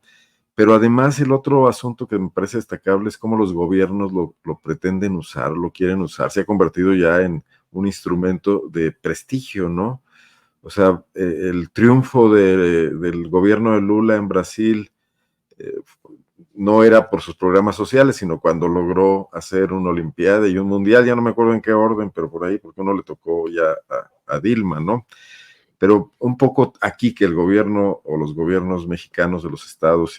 Pero además el otro asunto que me parece destacable es cómo los gobiernos lo pretenden usar, lo quieren usar. Se ha convertido ya en un instrumento de prestigio, ¿no? O sea, el triunfo del gobierno de Lula en Brasil eh, no era por sus programas sociales, sino cuando logró hacer una olimpiada y un mundial, ya no me acuerdo en qué orden, pero por ahí, porque uno le tocó ya a Dilma, ¿no? Pero un poco aquí que el gobierno o los gobiernos mexicanos de los estados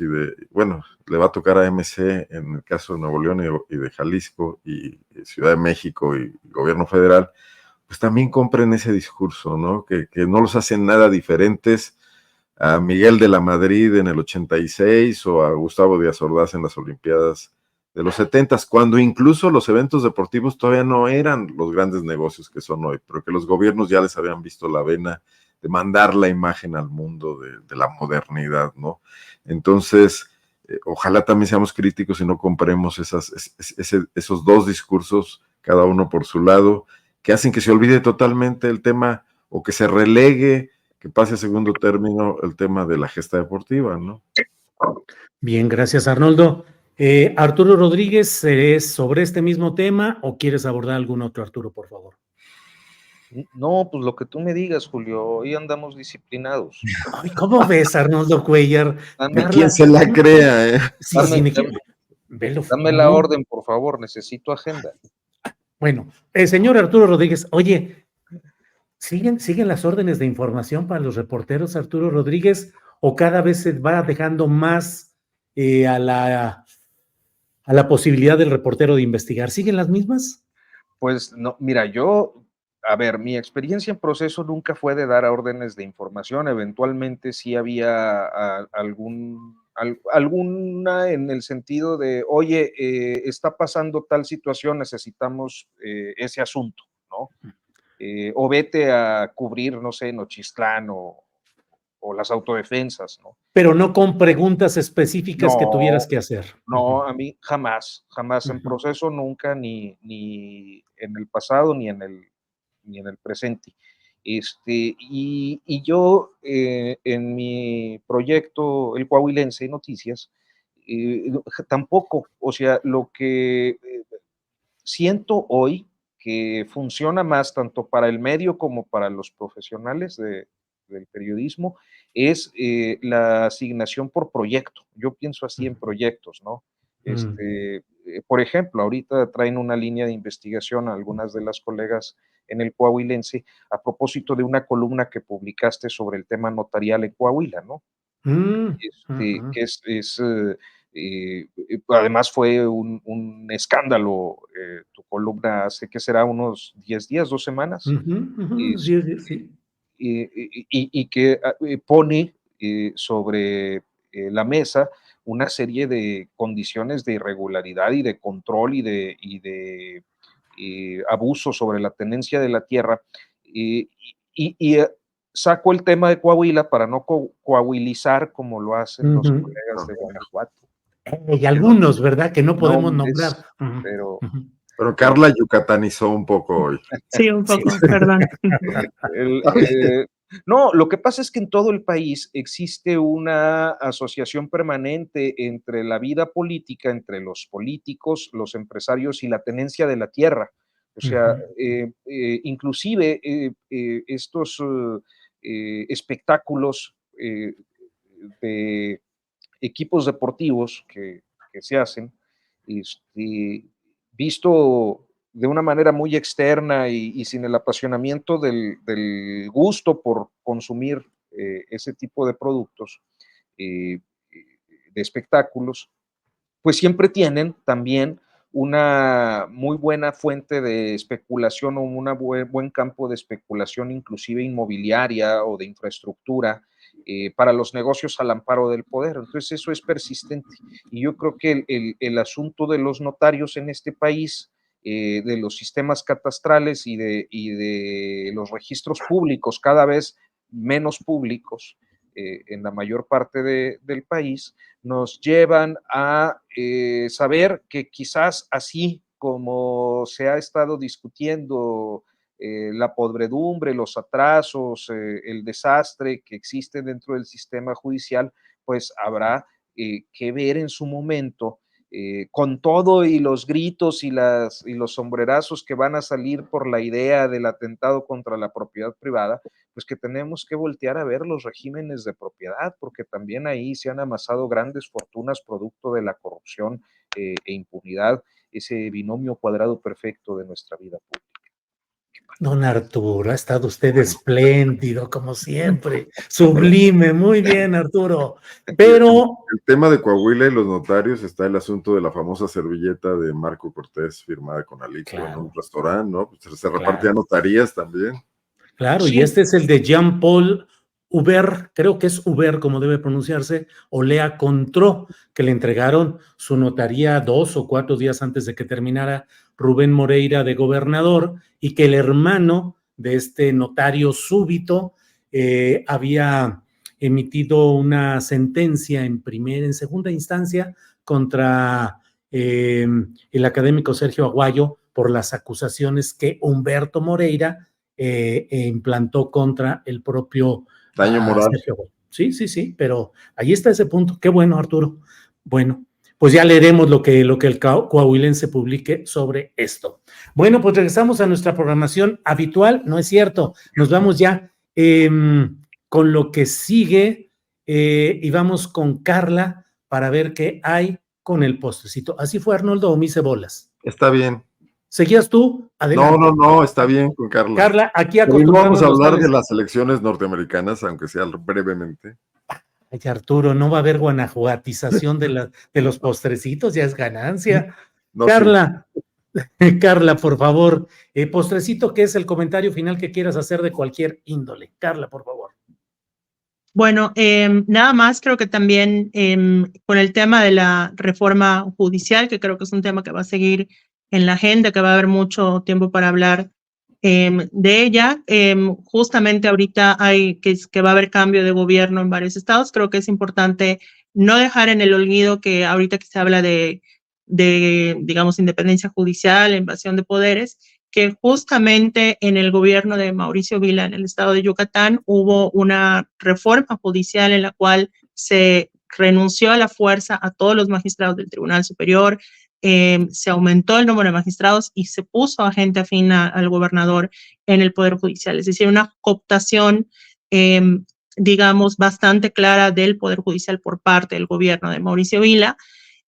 bueno, le va a tocar a MC en el caso de Nuevo León y de Jalisco y Ciudad de México y gobierno federal, pues también compren ese discurso, ¿no? Que no los hacen nada diferentes a Miguel de la Madrid en el 86 o a Gustavo Díaz Ordaz en las Olimpiadas de los 70, cuando incluso los eventos deportivos todavía no eran los grandes negocios que son hoy, pero que los gobiernos ya les habían visto la vena de mandar la imagen al mundo de la modernidad, ¿no? Entonces, ojalá también seamos críticos y no compremos esos dos discursos, cada uno por su lado, que hacen que se olvide totalmente el tema o que se relegue, que pase a segundo término el tema de la gesta deportiva, ¿no? Bien, gracias, Arnoldo. Arturo Rodríguez, ¿es sobre este mismo tema o quieres abordar algún otro, Arturo, por favor? No, pues lo que tú me digas, Julio, hoy andamos disciplinados. Ay, ¿cómo ves, Arnoldo Cuellar? ¿A quién se la crea, eh? Sí, Dame, sin dame, equipo. Velo, dame la no. orden, por favor, necesito agenda. Bueno, señor Arturo Rodríguez, oye, ¿siguen las órdenes de información para los reporteros, Arturo Rodríguez, o cada vez se va dejando más a la posibilidad del reportero de investigar? ¿Siguen las mismas? Pues no, mira, a ver, mi experiencia en proceso nunca fue de dar órdenes de información, eventualmente sí había alguna en el sentido de, oye, está pasando tal situación, necesitamos ese asunto, ¿no? O vete a cubrir, no sé, Nochistlán o las autodefensas, ¿no? Pero no con preguntas específicas que tuvieras No, que hacer. no, a mí jamás en Ujú. proceso nunca, ni en el pasado, ni en el presente. Y yo en mi proyecto, el Coahuilense Noticias, tampoco, o sea, lo que siento hoy que funciona más tanto para el medio como para los profesionales del periodismo es la asignación por proyecto. Yo pienso así en proyectos, ¿no? Por ejemplo, ahorita traen una línea de investigación a algunas de las colegas en el Coahuilense a propósito de una columna que publicaste sobre el tema notarial en Coahuila, ¿no? Ajá. Que además fue un escándalo tu columna hace que será unos 10 días, 2 semanas, Ujú, ujú, es- sí, sí, sí. y que pone sobre la mesa una serie de condiciones de irregularidad y de control y de abuso sobre la tenencia de la tierra. Y, saco el tema de Coahuila para no coahuilizar como lo hacen los Ujú. colegas de Guanajuato. Y algunos, ¿verdad? Que no podemos nombrar. Nombres, Ujú, pero ujú. Pero pero Carla yucatanizó un poco hoy. Sí, un Sí. poco, perdón. el, no, lo que pasa es que en todo el país existe una asociación permanente entre la vida política, entre los políticos, los empresarios y la tenencia de la tierra. O sea, Ujú, inclusive estos espectáculos de equipos deportivos que se hacen, este, visto de una manera muy externa y sin el apasionamiento del gusto por consumir ese tipo de productos, eh, de espectáculos, pues siempre tienen también una muy buena fuente de especulación o un buen campo de especulación, inclusive inmobiliaria o de infraestructura, para los negocios al amparo del poder. Entonces eso es persistente. Y yo creo que el asunto de los notarios en este país, de los sistemas catastrales y de los registros públicos cada vez menos públicos en la mayor parte del país, nos llevan a saber que quizás así como se ha estado discutiendo la podredumbre, los atrasos, el desastre que existe dentro del sistema judicial, pues habrá que ver en su momento, con todo y los gritos y los sombrerazos que van a salir por la idea del atentado contra la propiedad privada, pues que tenemos que voltear a ver los regímenes de propiedad, porque también ahí se han amasado grandes fortunas producto de la corrupción e impunidad, ese binomio cuadrado perfecto de nuestra vida pública. Don Arturo, ha estado usted espléndido, como siempre, sublime, muy bien, Arturo. Pero el tema de Coahuila y los notarios está el asunto de la famosa servilleta de Marco Cortés firmada con Alito en un restaurante, ¿no? Pues se repartían notarías también. Claro, sí. Y este es el de Jean-Paul Hubert, creo que es Hubert como debe pronunciarse, Olea Contró, que le entregaron su notaría 2 o 4 días antes de que terminara Rubén Moreira de gobernador, y que el hermano de este notario súbito había emitido una sentencia en segunda instancia contra el académico Sergio Aguayo por las acusaciones que Humberto Moreira implantó contra el propio daño moral. Sergio Aguayo. Sí, pero ahí está ese punto. Qué bueno, Arturo. Bueno, pues ya leeremos lo que el coahuilense publique sobre esto. Bueno, pues regresamos a nuestra programación habitual. No es cierto, nos vamos ya con lo que sigue y vamos con Carla para ver qué hay con el postrecito. ¿Así fue, Arnoldo, o me hice bolas? Está bien. ¿Seguías tú? Adelante. No, está bien con Carla. Carla, aquí acostumbramos a hablar de las elecciones norteamericanas, aunque sea brevemente. Ay, Arturo, no va a haber guanajuatización de los postrecitos, ya es ganancia. No, Carla, sí. Carla, por favor, postrecito, ¿qué es el comentario final que quieras hacer de cualquier índole? Carla, por favor. Bueno, nada más, creo que también con el tema de la reforma judicial, que creo que es un tema que va a seguir en la agenda, que va a haber mucho tiempo para hablar de ella. Justamente ahorita que va a haber cambio de gobierno en varios estados. Creo que es importante no dejar en el olvido que ahorita que se habla de digamos, independencia judicial, invasión de poderes, que justamente en el gobierno de Mauricio Vila, en el estado de Yucatán, hubo una reforma judicial en la cual se renunció a la fuerza a todos los magistrados del Tribunal Superior, se aumentó el número de magistrados y se puso a gente afín al gobernador en el Poder Judicial. Es decir, una cooptación, digamos, bastante clara del Poder Judicial por parte del gobierno de Mauricio Vila,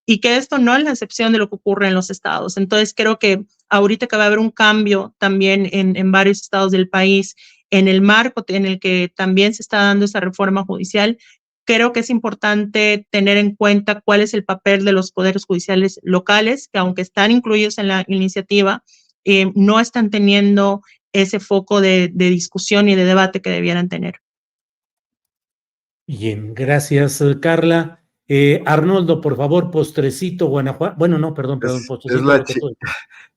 y que esto no es la excepción de lo que ocurre en los estados. Entonces, creo que ahorita que va a haber un cambio también en varios estados del país, en el marco en el que también se está dando esa reforma judicial, creo que es importante tener en cuenta cuál es el papel de los poderes judiciales locales, que aunque están incluidos en la iniciativa, no están teniendo ese foco de discusión y de debate que debieran tener. Bien, gracias, Carla. Arnoldo, por favor, postrecito, Guanajuato. Bueno, no, perdón, postrecito.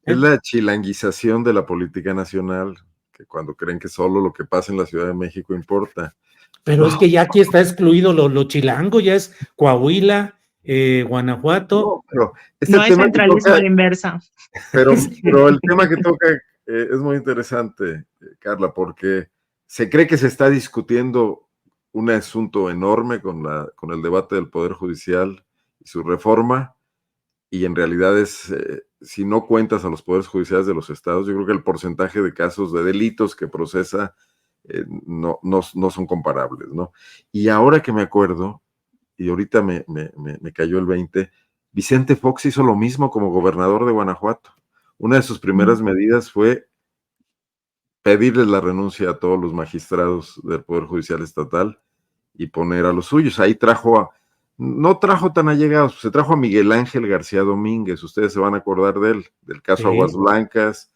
Es la chilanguización de la política nacional, que cuando creen que solo lo que pasa en la Ciudad de México importa. Pero es que ya aquí está excluido lo chilango, ya es Coahuila, Guanajuato. No, no hay centralismo a la inversa. Pero el tema que toca es muy interesante, Carla, porque se cree que se está discutiendo un asunto enorme con el debate del Poder Judicial y su reforma, y en realidad si no cuentas a los poderes judiciales de los estados, yo creo que el porcentaje de casos de delitos que procesa no son comparables, ¿no? Y ahora que me acuerdo, y ahorita me cayó el 20, Vicente Fox hizo lo mismo como gobernador de Guanajuato. Una de sus primeras medidas fue pedirles la renuncia a todos los magistrados del Poder Judicial Estatal y poner a los suyos. Ahí no trajo tan allegados, se trajo a Miguel Ángel García Domínguez, ustedes se van a acordar de él, del caso Aguas Blancas,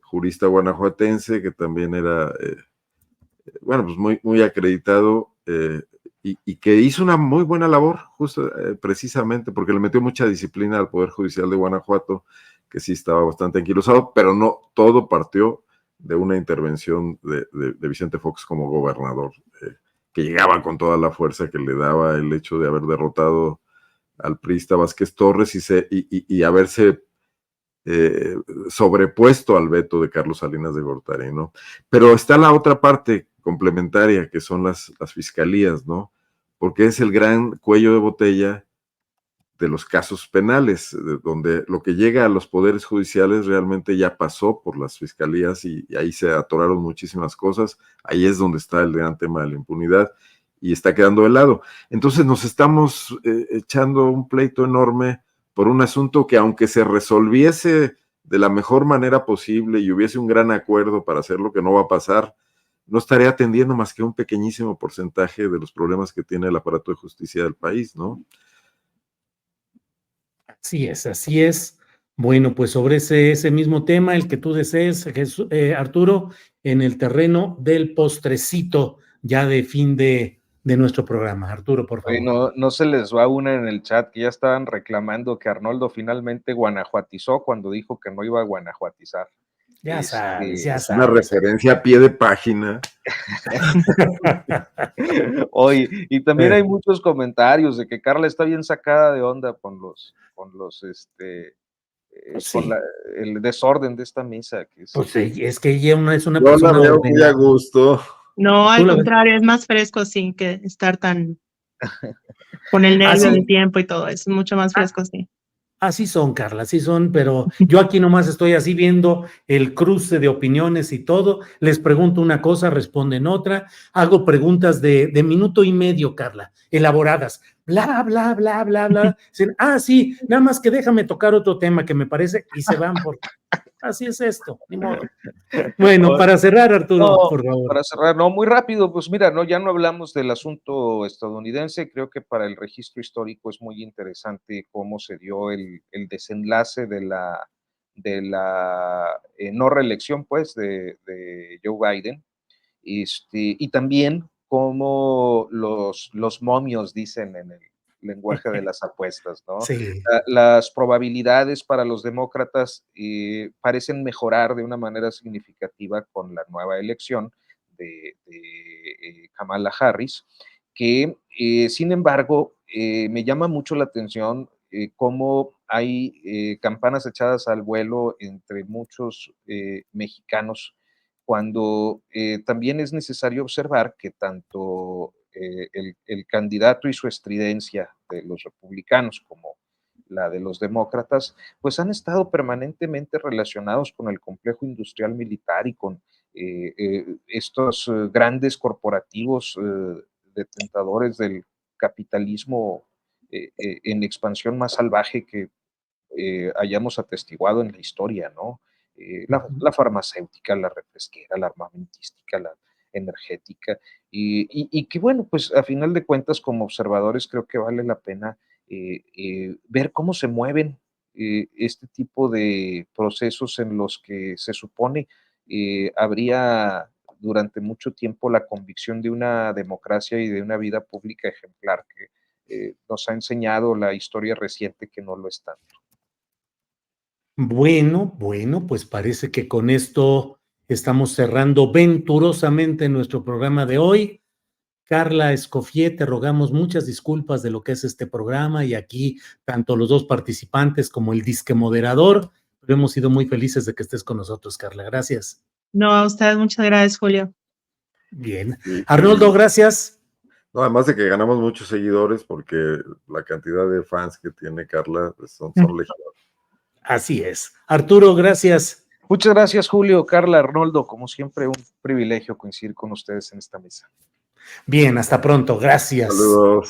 jurista guanajuatense que también era, pues muy, muy acreditado, y que hizo una muy buena labor, justo precisamente porque le metió mucha disciplina al Poder Judicial de Guanajuato, que sí estaba bastante anquilosado, pero no todo partió de una intervención de Vicente Fox como gobernador, que llegaba con toda la fuerza que le daba el hecho de haber derrotado al priista Vázquez Torres y haberse sobrepuesto al veto de Carlos Salinas de Gortari, ¿no? Pero está la otra parte complementaria, que son las fiscalías, ¿no? Porque es el gran cuello de botella de los casos penales, donde lo que llega a los poderes judiciales realmente ya pasó por las fiscalías y ahí se atoraron muchísimas cosas. Ahí es donde está el gran tema de la impunidad y está quedando de lado. Entonces nos estamos echando un pleito enorme por un asunto que, aunque se resolviese de la mejor manera posible y hubiese un gran acuerdo para hacer lo que no va a pasar, no estaría atendiendo más que un pequeñísimo porcentaje de los problemas que tiene el aparato de justicia del país, ¿no? Así es, así es. Bueno, pues sobre ese mismo tema, el que tú desees, Arturo, en el terreno del postrecito ya de fin de nuestro programa. Arturo, por favor. No se les va una en el chat que ya estaban reclamando que Arnoldo finalmente guanajuatizó cuando dijo que no iba a guanajuatizar. Ya sabes, ya es una sabes. referencia a pie de página. Oye, y también hay muchos comentarios de que Carla está bien sacada de onda con Sí. el desorden de esta mesa. Pues es que ella es una Yo la persona veo muy a gusto. No, Tú al la ves. contrario, es más fresco sin que estar tan con el nervio Así, del tiempo y todo, es mucho más fresco así. así son, Carla, así son, pero yo aquí nomás estoy así viendo el cruce de opiniones y todo. Les pregunto una cosa, responden otra. Hago preguntas de minuto y medio, Carla, elaboradas. Bla, bla, bla, bla, bla. Dicen, sí, nada más que déjame tocar otro tema que me parece, y se van por. Así es esto, ni modo. Bueno, para cerrar, Arturo, No, por favor. para cerrar, no, muy rápido, pues mira, no, ya no hablamos del asunto estadounidense, creo que para el registro histórico es muy interesante cómo se dio el desenlace de la no reelección, pues, de Joe Biden, y también cómo los momios dicen en el lenguaje de las apuestas, ¿no? Sí. Las probabilidades para los demócratas parecen mejorar de una manera significativa con la nueva elección de Kamala Harris, que sin embargo me llama mucho la atención cómo hay campanas echadas al vuelo entre muchos mexicanos, cuando también es necesario observar que tanto el candidato y su estridencia de los republicanos como la de los demócratas, pues han estado permanentemente relacionados con el complejo industrial militar y con estos grandes corporativos detentadores del capitalismo en expansión más salvaje que hayamos atestiguado en la historia, ¿no? La farmacéutica, la refresquera, la armamentística, la energética, y que bueno, pues a final de cuentas como observadores creo que vale la pena ver cómo se mueven este tipo de procesos en los que se supone habría durante mucho tiempo la convicción de una democracia y de una vida pública ejemplar que nos ha enseñado la historia reciente que no lo es tanto. Bueno, pues parece que con esto estamos cerrando venturosamente nuestro programa de hoy. Carla Escoffier, te rogamos muchas disculpas de lo que es este programa y aquí tanto los dos participantes como el disque moderador, pero hemos sido muy felices de que estés con nosotros, Carla. Gracias. No, a usted, muchas gracias, Julio. Bien. Arnoldo, gracias. No, además de que ganamos muchos seguidores porque la cantidad de fans que tiene Carla pues, son legión. Así es. Arturo, gracias. Muchas gracias, Julio, Carla, Arnoldo. Como siempre, un privilegio coincidir con ustedes en esta mesa. Bien, hasta pronto. Gracias. Saludos.